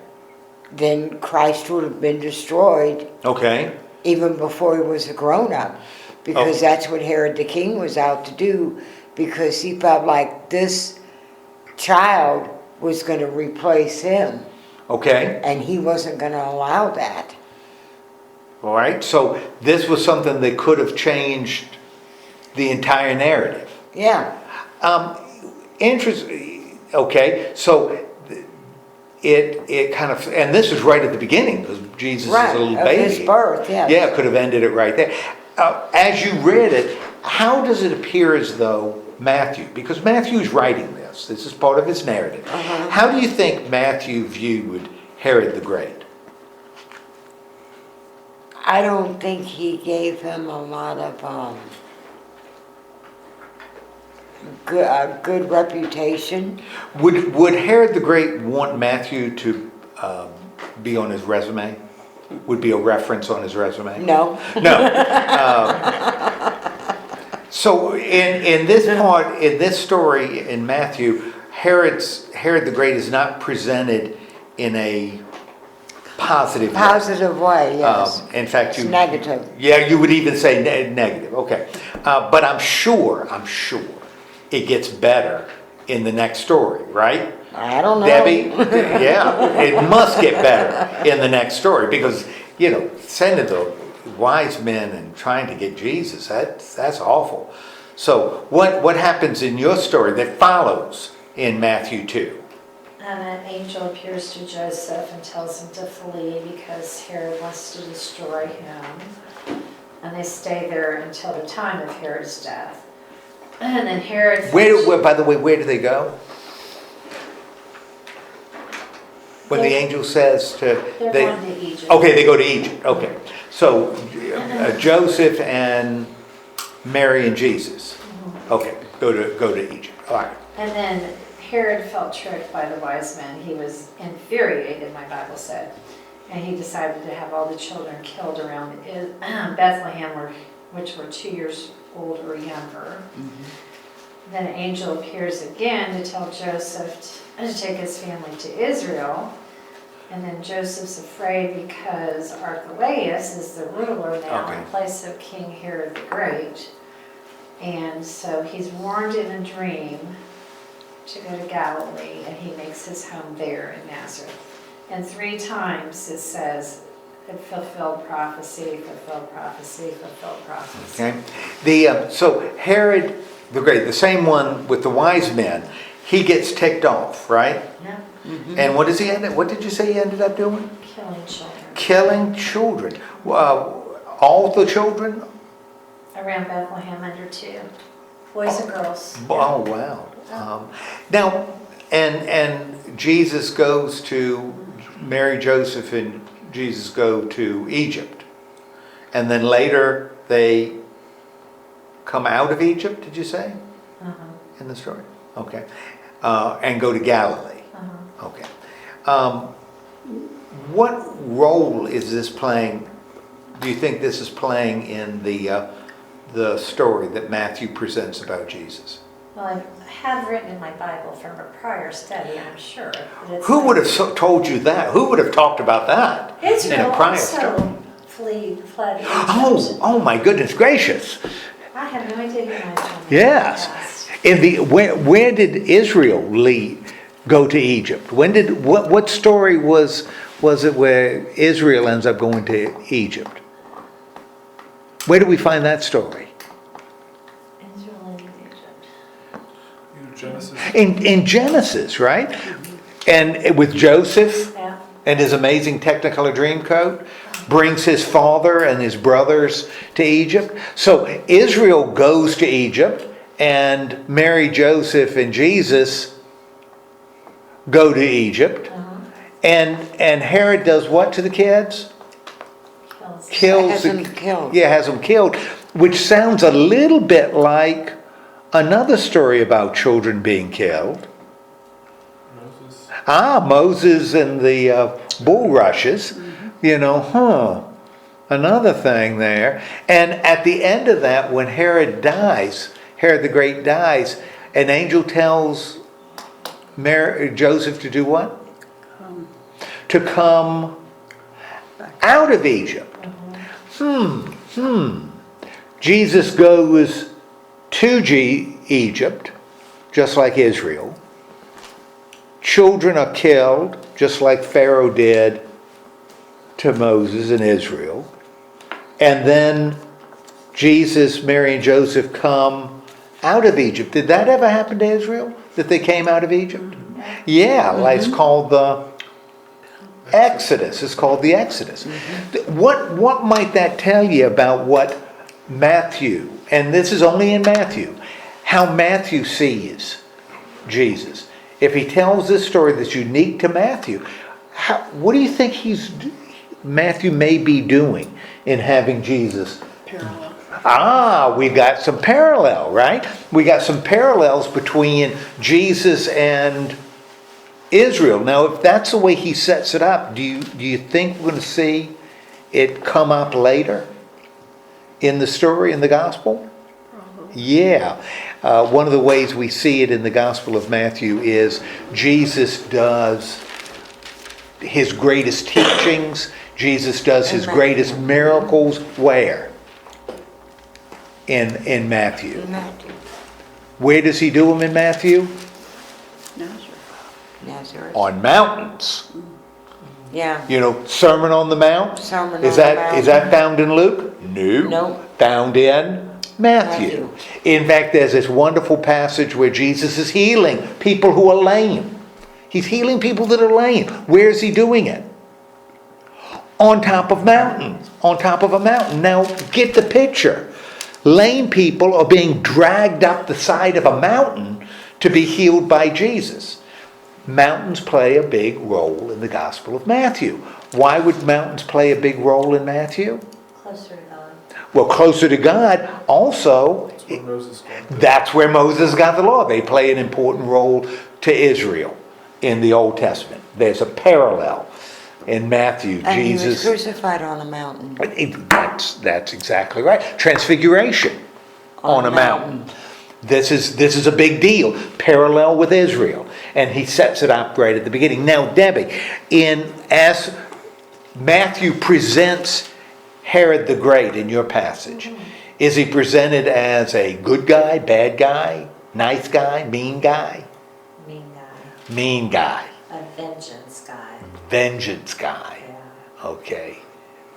then Christ would have been destroyed okay, even before he was a grown-up, because Oh. that's what Herod the king was out to do, because he felt like this child was going to replace him, okay. and he wasn't going to allow that. All right, so this was something that could have changed the entire narrative. Yeah, Interesting. Okay, so it kind of, and this is right at the beginning because Jesus right, is a little of baby. his birth, yes. Yeah, could have ended it right there. As you read it, how does it appear as though Matthew, because Matthew's writing this is part of his narrative. Uh-huh. How do you think Matthew viewed Herod the Great? I don't think he gave him a lot of good reputation. Would Herod the Great want Matthew to be on his resume? Would be a reference on his resume? No. No. So in this part, in this story in Matthew, Herod the Great is not presented in a positive way. Positive way, yes. In fact, It's negative. Yeah, you would even say negative. Okay, but I'm sure it gets better in the next story, right? I don't know. Debbie, yeah, it must get better in the next story because sending the wise men and trying to get Jesus, that's awful. So what happens in your story that follows in Matthew 2? And an angel appears to Joseph and tells him to flee because Herod wants to destroy him. And they stay there until the time of Herod's death. And then Herod... By the way, where do they go? When the angel says to... They're going to Egypt. Okay, they go to Egypt. Okay. So Joseph and Mary and Jesus. Okay, go to Egypt. All right. And then Herod felt tricked by the wise men. He was infuriated, my Bible said. And he decided to have all the children killed around Bethlehem, which were 2 years old or younger. Mm-hmm. Then an angel appears again to tell Joseph to take his family to Israel. And then Joseph's afraid because Archelaus is the ruler now in place of King Herod the Great. And so he's warned in a dream to go to Galilee, and he makes his home there in Nazareth. And 3 times it says, fulfilled prophecy, fulfilled prophecy, fulfilled prophecy. Okay. So Herod the Great, the same one with the wise men, he gets ticked off, right? Yeah. Mm-hmm. And what does he end up? What did you say he ended up doing? Killing children. Killing children. All the children? Around Bethlehem under 2. Boys and girls. Oh wow. Now, and Jesus goes to Mary, Joseph, and Jesus go to Egypt, and then later they come out of Egypt. Did you say in the story? Okay, and go to Galilee. Okay. What role is this playing? Do you think this is playing in the story that Matthew presents about Jesus? Well, I have written in my Bible from a prior study, I'm sure. Who would have told you that? Who would have talked about that in Israel a prior story? also fled Egypt. Oh my goodness gracious! I have no idea who my told me. Yes. Where did Israel go to Egypt? What story was it where Israel ends up going to Egypt? Where do we find that story? Israel and Egypt. Genesis. In Genesis, right? And with Joseph Yeah. and his amazing Technicolor Dreamcoat, brings his father and his brothers to Egypt. So Israel goes to Egypt, and Mary, Joseph, and Jesus go to Egypt. And Herod does what to the kids? Has them killed. Yeah, has them killed, which sounds a little bit like another story about children being killed. Moses. Moses and the bulrushes. another thing there. And at the end of that, when Herod dies, Herod the Great dies, an angel tells Joseph to do what? To come out of Egypt. Jesus goes to Egypt, just like Israel. Children are killed, just like Pharaoh did to Moses in Israel. And then Jesus, Mary, and Joseph come out of Egypt. Did that ever happen to Israel? That they came out of Egypt? Yeah, like it's called the Exodus. It's called the Exodus. What might that tell you about what Matthew, and this is only in Matthew, how Matthew sees Jesus? If he tells this story that's unique to Matthew, what do you think Matthew may be doing in having Jesus? Parallel. We got some parallel, right? We got some parallels between Jesus and Israel. Now, if that's the way he sets it up, do you think we're going to see it come up later in the story, in the gospel? Probably. Yeah. One of the ways we see it in the Gospel of Matthew is Jesus does his greatest teachings. Jesus does his greatest miracles where? In Matthew. Where does he do them in Matthew? Nazareth. On mountains. Yeah. You know, Sermon on the Mount? Is that found in Luke? No. Nope. Found in Matthew. In fact, there's this wonderful passage where Jesus is healing people who are lame. He's healing people that are lame. Where is he doing it? On top of mountains. On top of a mountain. Now, get the picture. Lame people are being dragged up the side of a mountain to be healed by Jesus. Mountains play a big role in the Gospel of Matthew. Why would mountains play a big role in Matthew? Closer to God. Well, closer to God, also, that's where Moses got the law. They play an important role to Israel in the Old Testament. There's a parallel in Matthew. And Jesus, he was crucified on a mountain. That's exactly right. Transfiguration on a mountain. This is a big deal. Parallel with Israel. And he sets it up right at the beginning. Now, Debbie, as Matthew presents Herod the Great in your passage, is he presented as a good guy, bad guy, nice guy, mean guy? Mean guy. Mean guy. A vengeance guy. Vengeance guy. Yeah. Okay.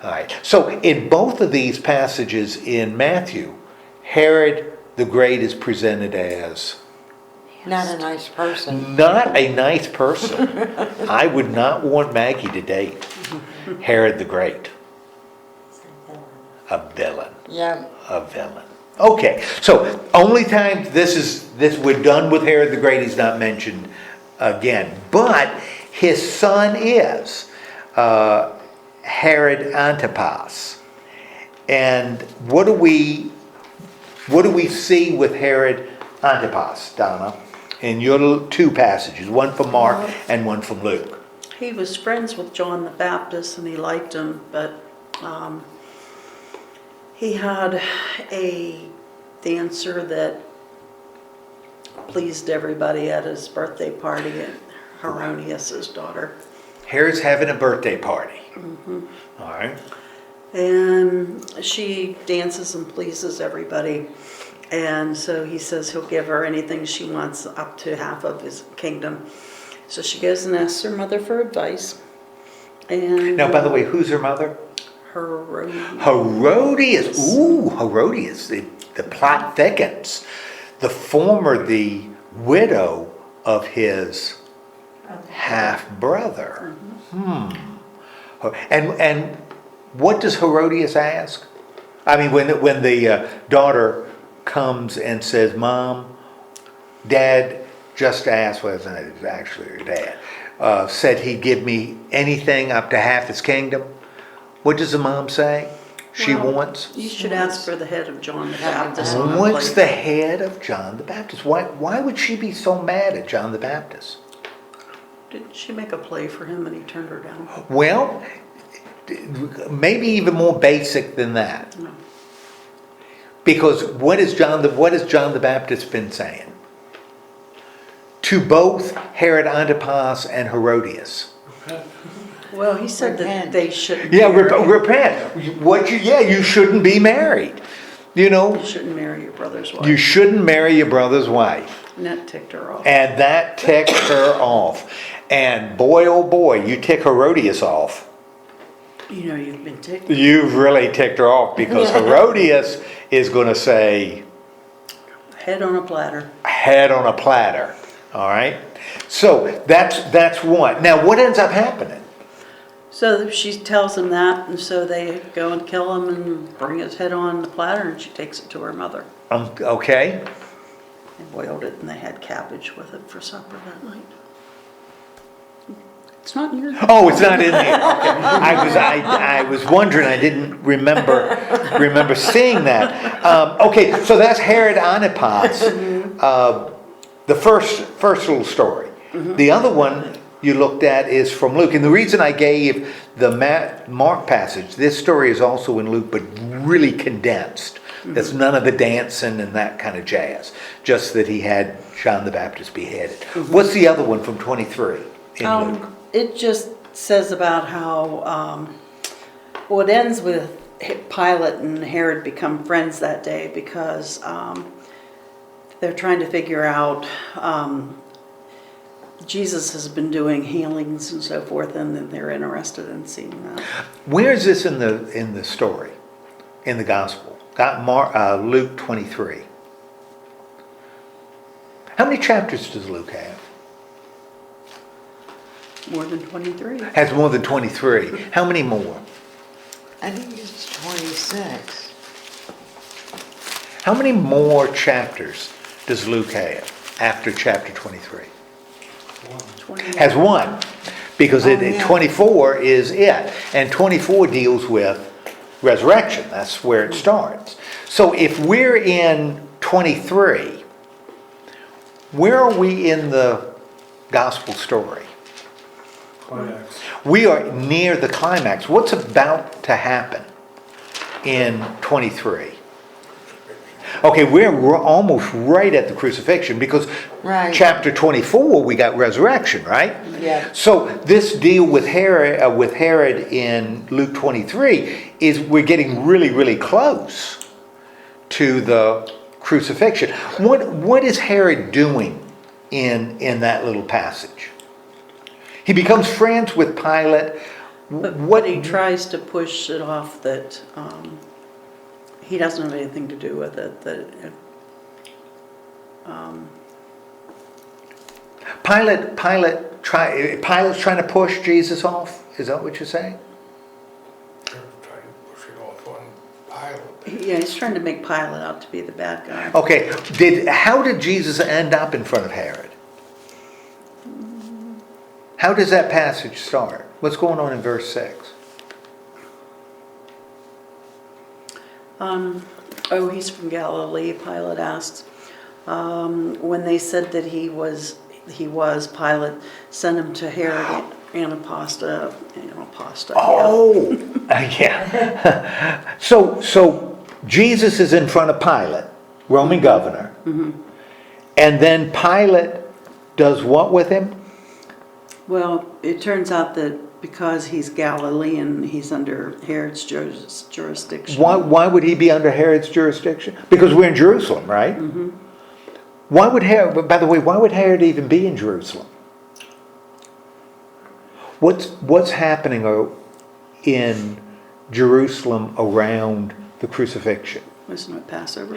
All right. So in both of these passages in Matthew, Herod the Great is presented as Not a nice person. not a nice person. I would not want Maggie to date Herod the Great. He's a villain. A villain. Yeah. A villain. Okay, so only time this we're done with Herod the Great. He's not mentioned again, but his son is Herod Antipas. And what do we see with Herod Antipas, Donna, in your two passages, one from Mark and one from Luke? He was friends with John the Baptist and he liked him, but he had a dancer that pleased everybody at his birthday party, at Herodias' daughter. Herod's having a birthday party. Mm-hmm. All right. And she dances and pleases everybody. And so he says he'll give her anything she wants, up to half of his kingdom. So she goes and asks her mother for advice. And Now, by the way, who's her mother? Herodias. Herodias. Ooh, Herodias. The plot thickens. The widow of his half-brother. And what does Herodias ask? I mean, when the daughter comes and says, "Mom, Dad just asked," well, it was actually her dad, said he'd give me anything up to half his kingdom. What does the mom say? She wants? You should ask for the head of John the Baptist. What's the head of John the Baptist? Why would she be so mad at John the Baptist? Didn't she make a play for him and he turned her down? Well, maybe even more basic than that. Because what has John the Baptist been saying? To both Herod Antipas and Herodias. Well, he said that Repent. they shouldn't. Yeah, marry. repent. You shouldn't be married. You know, You shouldn't marry your brother's wife. you shouldn't marry your brother's wife. And that ticked her off. And that ticked her off. And boy, oh boy, you tick Herodias off. You know, you've been ticked. You've really ticked her off, because Herodias is going to say, Head on a platter. head on a platter. All right? So that's one. Now, what ends up happening? So she tells him that, and so they go and kill him and bring his head on the platter, and she takes it to her mother. Okay. They boiled it, and they had cabbage with it for supper that night. It's not in your. Oh, it's not in there. Okay. I was wondering. I didn't remember seeing that. Okay, so that's Herod Antipas. The first little story. The other one you looked at is from Luke, and the reason I gave the Mark passage, this story is also in Luke, but really condensed. There's none of the dancing and that kind of jazz. Just that he had John the Baptist beheaded. What's the other one from 23 in Luke? It just says about how, well, it ends with Pilate and Herod become friends that day because they're trying to figure out, Jesus has been doing healings and so forth, and then they're interested in seeing that. Where is this in the story, in the gospel? Got Luke 23. How many chapters does Luke have? More than 23. Has more than 23. How many more? I think it's 26. How many more chapters does Luke have after chapter 23? 20. Has one, because yeah. 24 is it, and 24 deals with resurrection. That's where it starts. So if we're in 23, where are we in the gospel story? Climax. We are near the climax. What's about to happen in 23? Okay, we're almost right at the crucifixion, because Right. chapter 24 we got resurrection, right? Yeah. So this deal with Herod in Luke 23 is we're getting really, really close to the crucifixion. What is Herod doing in that little passage? He becomes friends with Pilate. But he tries to push it off that he doesn't have anything to do with it. That Pilate's trying to push Jesus off. Is that what you're saying? They're trying to push it off on Pilate. yeah, he's trying to make Pilate out to be the bad guy. Okay. How did Jesus end up in front of Herod? How does that passage start? What's going on in verse 6? He's from Galilee, Pilate asked. When they said that he was, Pilate sent him to Herod Antipas. Oh, yeah. So Jesus is in front of Pilate, Roman governor. And then Pilate does what with him? Well, it turns out that because he's Galilean, he's under Herod's jurisdiction. Why would he be under Herod's jurisdiction? Because we're in Jerusalem, right? Why would Herod, by the way, why would Herod even be in Jerusalem? What's happening in Jerusalem around the crucifixion? Isn't it Passover?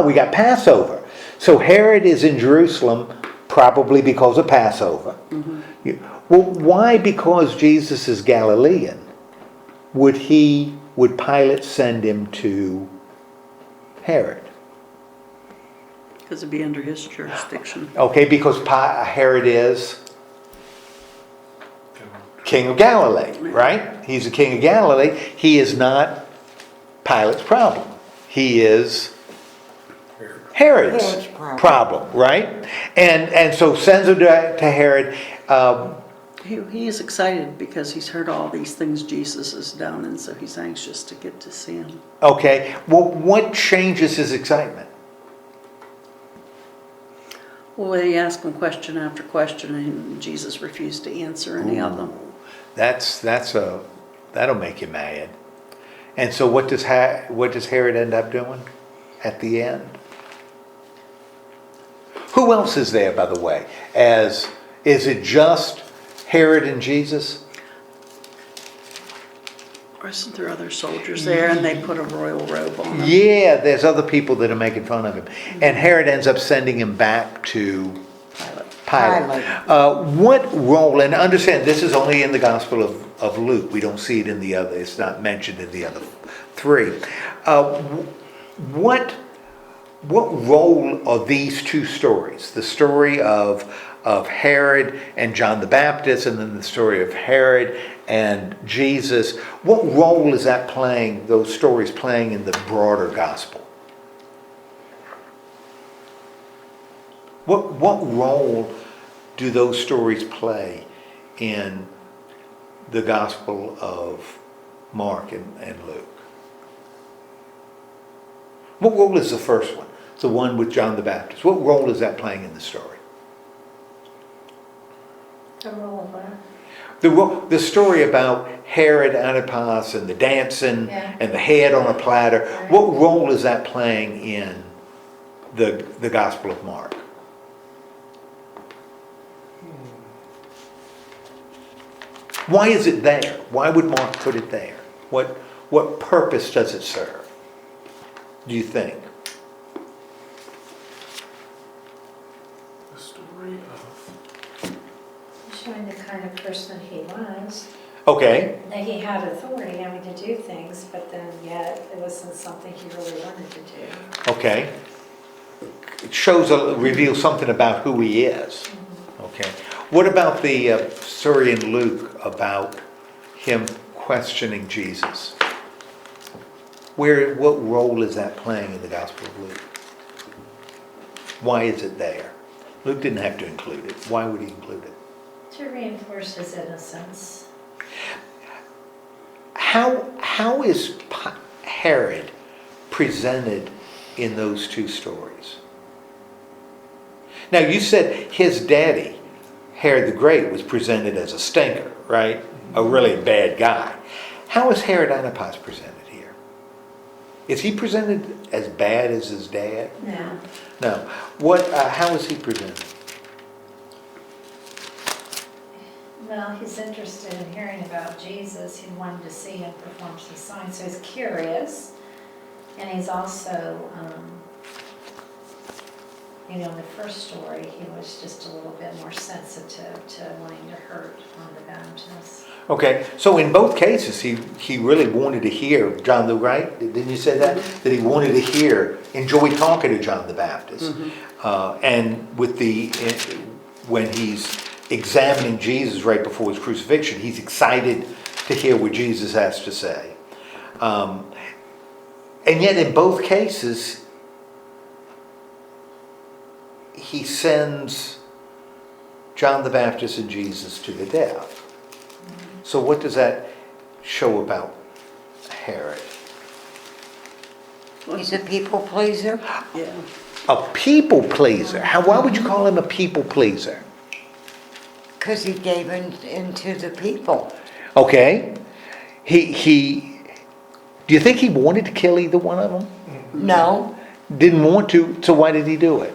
We got Passover. So Herod is in Jerusalem probably because of Passover. Well, why, because Jesus is Galilean, would Pilate send him to Herod? Because it'd be under his jurisdiction. Okay, because Herod is king of Galilee, right? He's the king of Galilee. He is not Pilate's problem. He is Herod's problem, right? And so sends him to Herod. He is excited because he's heard all these things Jesus has done, and so he's anxious to get to see him. Okay, well, what changes his excitement? Well, he asked him question after question, and Jesus refused to answer any of them. That'll make you mad. And so what does Herod end up doing at the end? Who else is there, by the way? Is it just Herod and Jesus? Or isn't there other soldiers there, and they put a royal robe on him? Yeah, there's other people that are making fun of him. And Herod ends up sending him back to Pilate. What role, and understand this is only in the Gospel of Luke. We don't see it in the other, it's not mentioned in the other three. What role are these two stories? The story of Herod and John the Baptist, and then the story of Herod and Jesus. What role is that playing, those stories playing in the broader gospel? What role do those stories play in the Gospel of Mark and Luke? What role is the first one, the one with John the Baptist? What role is that playing in the story? The role of what? The story about Herod Antipas and the dancing and the head on a platter. Right. What role is that playing in the Gospel of Mark? Why is it there? Why would Mark put it there? What purpose does it serve, do you think? The story of... Showing the kind of person he was. Okay. That he had authority, to do things, but then yet it wasn't something he really wanted to do. Okay. It reveals something about who he is. Okay. What about the story in Luke about him questioning Jesus? What role is that playing in the Gospel of Luke? Why is it there? Luke didn't have to include it. Why would he include it? To reinforce his innocence. How is Herod presented in those two stories? Now, you said his daddy, Herod the Great, was presented as a stinker, right? A really bad guy. How is Herod Antipas presented here? Is he presented as bad as his dad? No. No. How is he presented? Well, he's interested in hearing about Jesus. He wanted to see him perform some signs, so he's curious. And he's also, in the first story, he was just a little bit more sensitive to wanting to hurt on the Baptist. Okay, so in both cases, he really wanted to hear John the Right. Didn't you say that? That he wanted to enjoy talking to John the Baptist. And when he's examining Jesus right before his crucifixion, he's excited to hear what Jesus has to say. And yet in both cases, he sends John the Baptist and Jesus to the death. So what does that show about Herod? He's a people pleaser. Yeah. A people pleaser. Why would you call him a people pleaser? Because he gave into the people. Okay. Do you think he wanted to kill either one of them? No, Didn't want to, so why did he do it?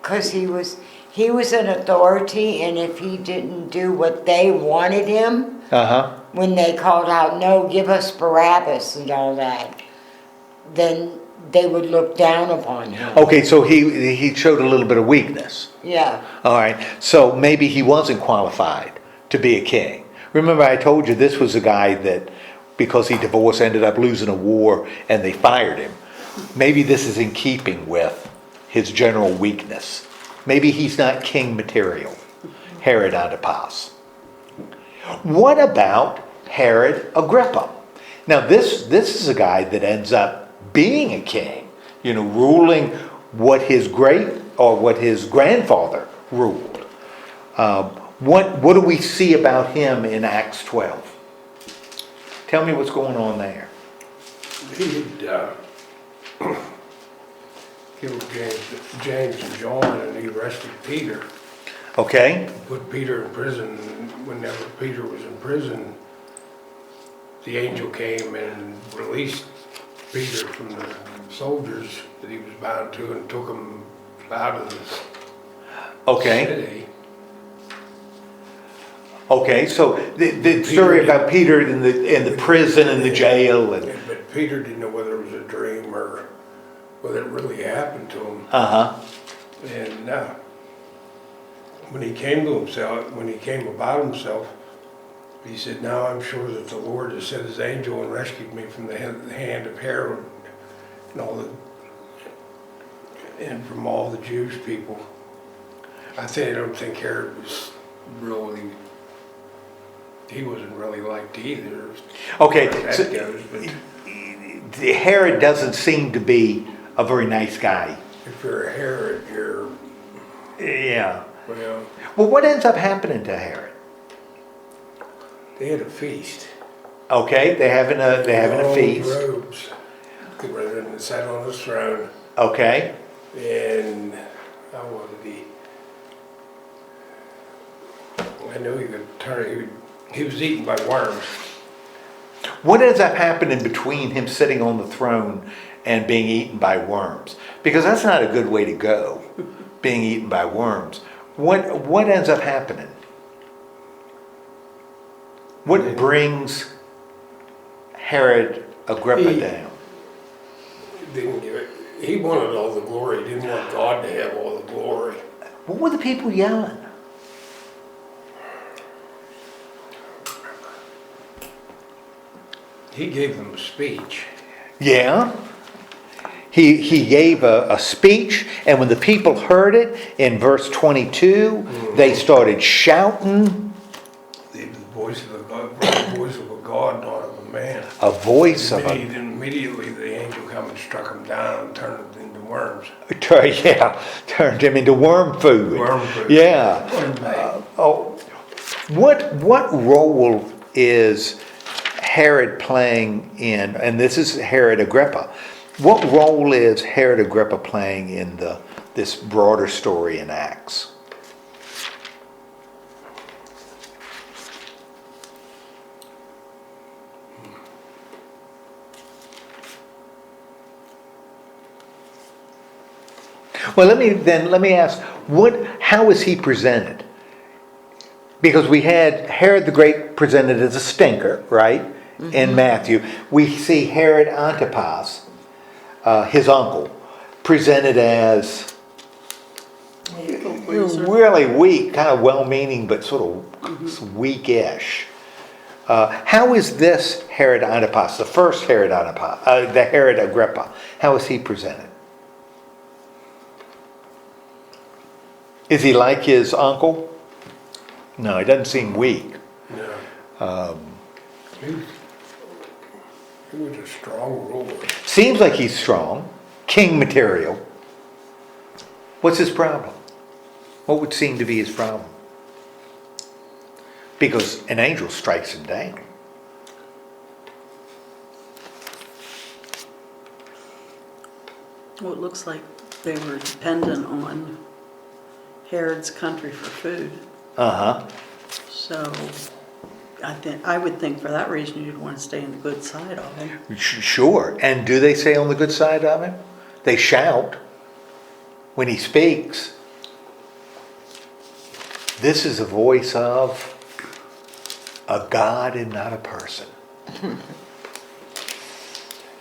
because he was an authority, and if he didn't do what they wanted him, when they called out, no, give us Barabbas and all that, then they would look down upon him. Okay, so he showed a little bit of weakness. Yeah. All right, so maybe he wasn't qualified to be a king. Remember I told you this was a guy that, because he divorced, ended up losing a war and they fired him. Maybe this is in keeping with his general weakness. Maybe he's not king material, Herod Antipas. What about Herod Agrippa? Now this is a guy that ends up being a king, ruling what his grandfather ruled. What do we see about him in Acts 12? Tell me what's going on there. He had killed James and John, and he arrested Peter. Okay? Put Peter in prison. Whenever Peter was in prison, the angel came and released Peter from the soldiers that he was bound to and took him out of the Okay. city. Okay, so the story about Peter in the prison and the jail and But Peter didn't know whether it was a dream or whether it really happened to him. And when he came to himself, when he came about himself, he said, "Now I'm sure that the Lord has sent his angel and rescued me from the hand of Herod and from all the Jewish people." I don't think Herod was really. He wasn't really liked either. Okay, As so that goes, but Herod doesn't seem to be a very nice guy. if you're a Herod, you're, Yeah. well, Well, what ends up happening to Herod? they had a feast. Okay, they're having a Long feast. robes. Rather than sat on his throne, Okay. and what did he? I know he could turn. He was eaten by worms. What ends up happening between him sitting on the throne and being eaten by worms? Because that's not a good way to go, being eaten by worms. What ends up happening? What brings Herod Agrippa He- down? Didn't give it. He wanted all the glory. He didn't want God to have all the glory. What were the people yelling? He gave them a speech. Yeah. He gave a speech, and when the people heard it, in verse 22, they started shouting. The voice of the voice of a God, not of a man. A voice of a... Immediately the angel come and struck him down and turned them into worms. Yeah, turned him into worm food. Worm food. Yeah. What role is Herod playing in, and this is Herod Agrippa, what role is Herod Agrippa playing in this broader story in Acts? Well, let me ask, how is he presented? Because we had Herod the Great presented as a stinker, right? In Matthew. We see Herod Antipas, his uncle, presented as really weak, kind of well-meaning, but sort of weakish. How is this Herod Antipas, the first Herod Antipas, the Herod Agrippa, how is he presented? Is he like his uncle? No, he doesn't seem weak. No. He was a strong ruler. Seems like he's strong, king material. What's his problem? What would seem to be his problem? Because an angel strikes him down. Well, it looks like they were dependent on Herod's country for food. Uh-huh. So I would think for that reason you'd want to stay on the good side of him. Sure. And do they stay on the good side of him? They shout when he speaks. This is a voice of a God and not a person.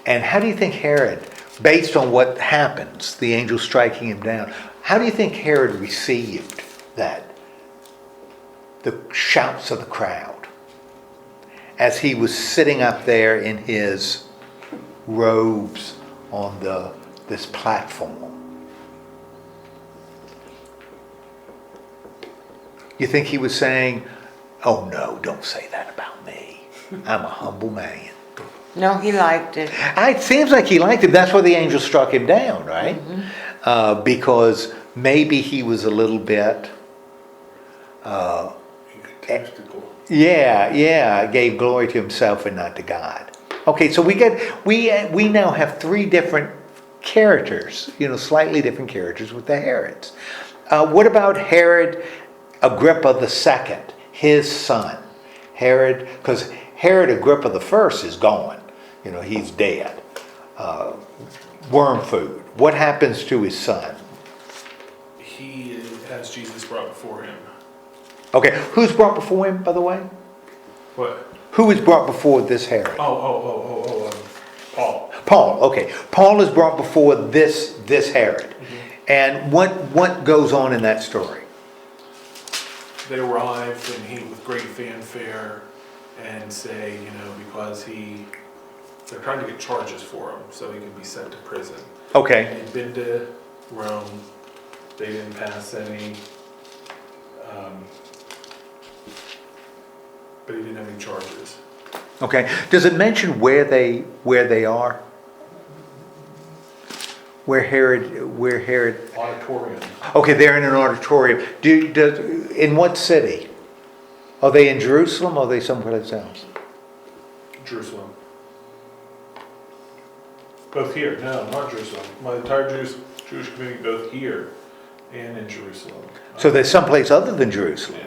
And how do you think Herod, based on what happens, the angel striking him down, how do you think Herod received that? The shouts of the crowd as he was sitting up there in his robes on this platform. You think he was saying, "Oh no, don't say that about me. I'm a humble man." No, he liked it. It seems like he liked it. That's why the angel struck him down, right? Because maybe he was a little bit Egotistical. gave glory to himself and not to God. Okay, so we now have three different characters, slightly different characters with the Herods. What about Herod Agrippa II, his son? Herod, because Herod Agrippa I is gone. He's dead. Worm food. What happens to his son? He has Jesus brought before him. Okay, who's brought before him, by the way? What? Who is brought before this Herod? Paul. Paul, okay. Paul is brought before this Herod. Mm-hmm. And what goes on in that story? They arrive and he, with great fanfare, and say, because they're trying to get charges for him so he can be sent to prison. Okay. He'd been to Rome. They didn't pass any, but he didn't have any charges. Okay. Does it mention where they are? Where Herod? Auditorium. Okay, they're in an auditorium. In what city? Are they in Jerusalem or are they someplace else? Jerusalem. Both here. No, not Jerusalem. My entire Jewish community, both here and in Jerusalem. So they're someplace other than Jerusalem.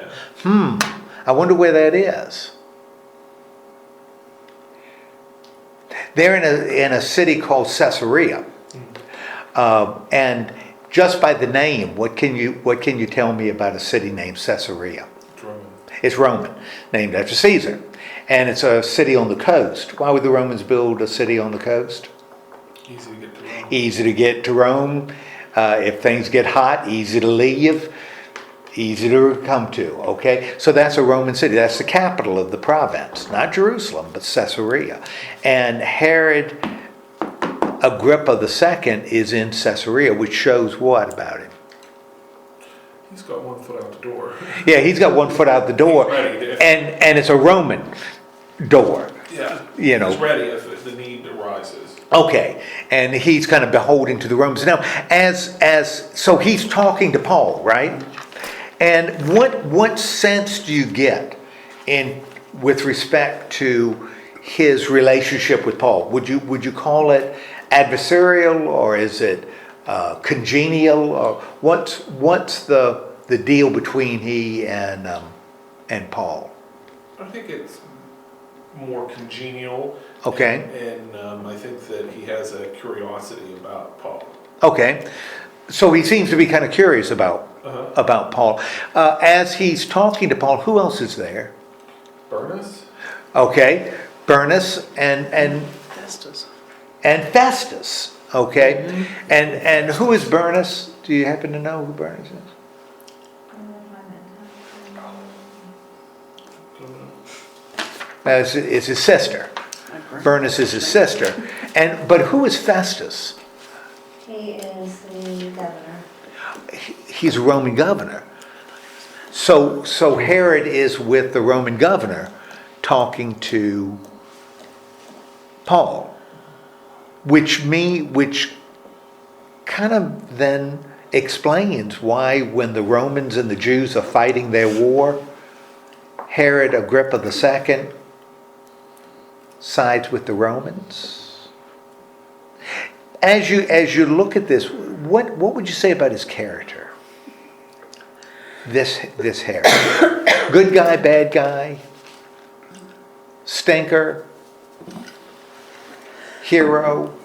Yeah. I wonder where that is. They're in a city called Caesarea. And just by the name, what can you tell me about a city named Caesarea? It's Roman. It's Roman, named after Caesar. And it's a city on the coast. Why would the Romans build a city on the coast? Easy to get to Rome. Easy to get to Rome. If things get hot, easy to leave, easy to come to. Okay, so that's a Roman city. That's the capital of the province, not Jerusalem, but Caesarea. And Herod Agrippa II is in Caesarea, which shows what about him? He's got 1 foot out the door. Yeah, he's got 1 foot out the door, He's ready to- and it's a Roman door. Yeah. He's ready if the need arises. Okay, and he's kind of beholden to the Romans. Now, so he's talking to Paul, right? And what sense do you get with respect to his relationship with Paul? Would you call it adversarial, or is it congenial, or what's the deal between he and Paul? I think it's more congenial. Okay. And I think that he has a curiosity about Paul. Okay, so he seems to be kind of curious about Paul. As he's talking to Paul, who else is there? Burnus? Okay, Burnus and Festus. Okay, and who is Burnus? Do you happen to know who Burnus is? It's his sister. Burnus is his sister. But who is Festus? He is the governor. He's a Roman governor. So Herod is with the Roman governor talking to Paul, which kind of then explains why when the Romans and the Jews are fighting their war, Herod Agrippa II sides with the Romans. As you look at this, what would you say about his character? This Herod, good guy, bad guy, stinker, hero.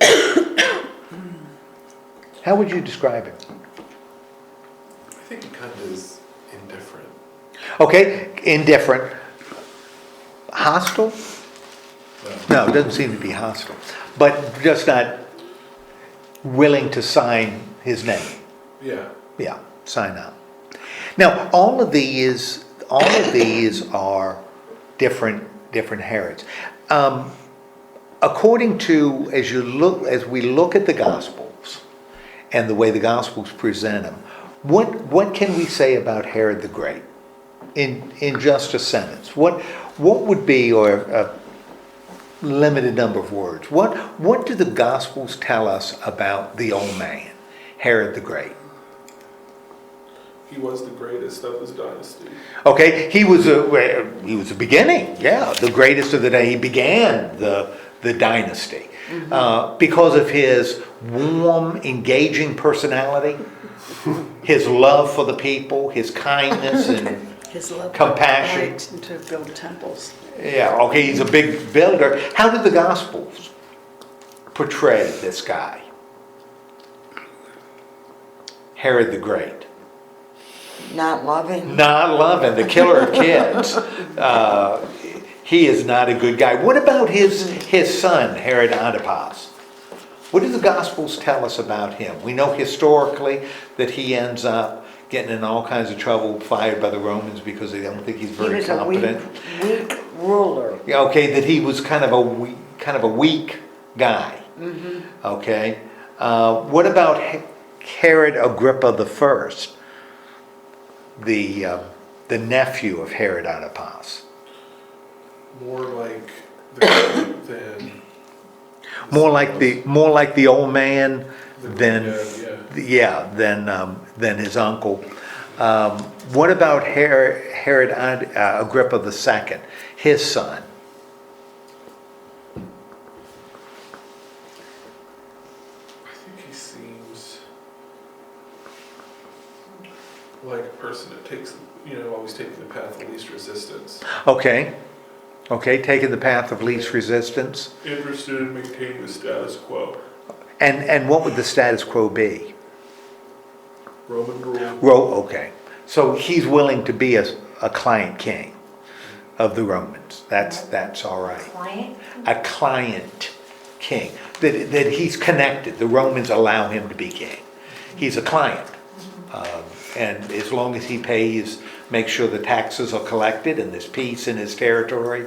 How would you describe him? I think he kind of is indifferent. Okay, indifferent. Hostile? No, it doesn't seem to be hostile. But just not willing to sign his name. Yeah. Yeah, sign up. Now, all of these are different Herods. According to, as we look at the Gospels and the way the Gospels present him, what can we say about Herod the Great in just a sentence? What would be, or a limited number of words, what do the Gospels tell us about the old man, Herod the Great? he was the greatest of his dynasty. Okay, he was a beginning, yeah, the greatest of the day. He began the dynasty because of his warm, engaging personality, his love for the people, his kindness and His love compassion. right, and to build temples. Yeah, okay, he's a big builder. How did the Gospels portray this guy? Herod the Great. Not loving. Not loving, the killer of kids. He is not a good guy. What about his son, Herod Antipas? What do the Gospels tell us about him? We know historically that he ends up getting in all kinds of trouble, fired by the Romans because they don't think he's He very was competent. a weak ruler. Yeah, okay, that he was kind of a weak guy. Okay, what about Herod Agrippa the First, the nephew of Herod Antipas? More like the than More like the old man than than his uncle. What about Herod Agrippa the Second, his son? I think he seems like a person that takes, always taking the path of least resistance. Okay, taking the path of least resistance. Interested in maintaining the status quo. And what would the status quo be? Roman rule. Okay, so he's willing to be a client king of the Romans. That's all right. Client? A client king. That he's connected. The Romans allow him to be king. He's a client. And as long as he makes sure the taxes are collected and there's peace in his territory.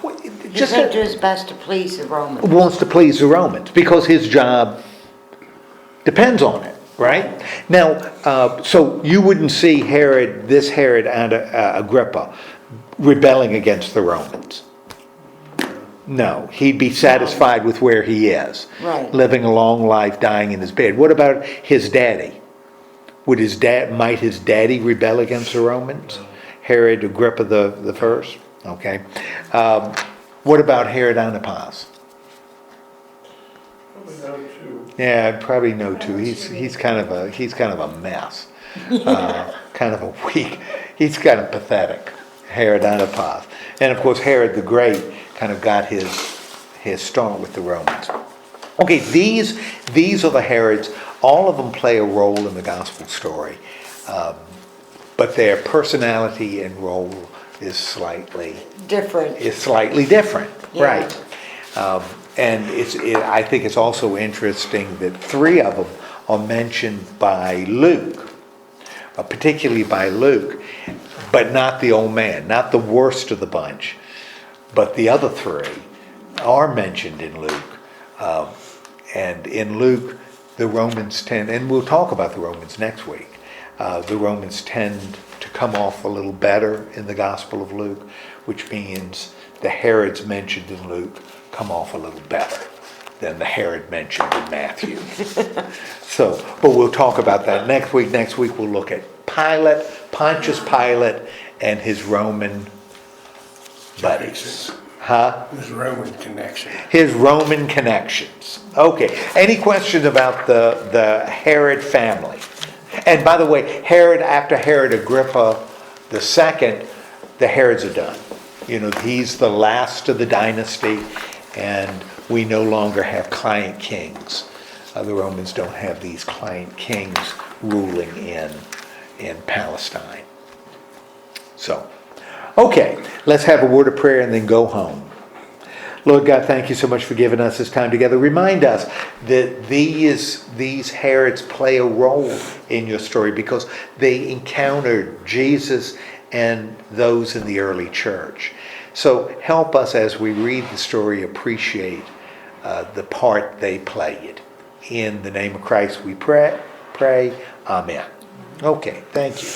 He's going to do his best to please the Romans. Wants to please the Romans because his job depends on it, right? Now, so you wouldn't see this Herod Agrippa rebelling against the Romans. No, he'd be satisfied with where he is. Right. Living a long life, dying in his bed. What about his daddy? Might his daddy rebel against the Romans? Herod Agrippa the First? Okay. What about Herod Antipas? Probably no too. Yeah, probably no too. He's kind of a mess. Kind of a weak. He's kind of pathetic. Herod Antipas, and of course Herod the Great kind of got his start with the Romans. Okay, these are the Herods. All of them play a role in the gospel story, but their personality and role is slightly Different. different, Yeah. right? And I think it's also interesting that three of them are mentioned by Luke, particularly by Luke, but not the old man, not the worst of the bunch, but the other three are mentioned in Luke. And in Luke, the Romans tend, and we'll talk about the Romans next week, the Romans tend to come off a little better in the Gospel of Luke, which means the Herods mentioned in Luke come off a little better than the Herod mentioned in Matthew. But we'll talk about that next week. Next week we'll look at Pontius Pilate, and his Roman buddies. His Roman connection. His Roman connections. Okay. Any questions about the Herod family? And by the way, after Herod Agrippa II, the Herods are done. He's the last of the dynasty, and we no longer have client kings. The Romans don't have these client kings ruling in Palestine. So, okay, let's have a word of prayer and then go home. Lord God, thank you so much for giving us this time together. Remind us that these Herods play a role in your story because they encountered Jesus and those in the early church. So help us as we read the story appreciate the part they played. In the name of Christ we pray. Amen. Okay, thank you.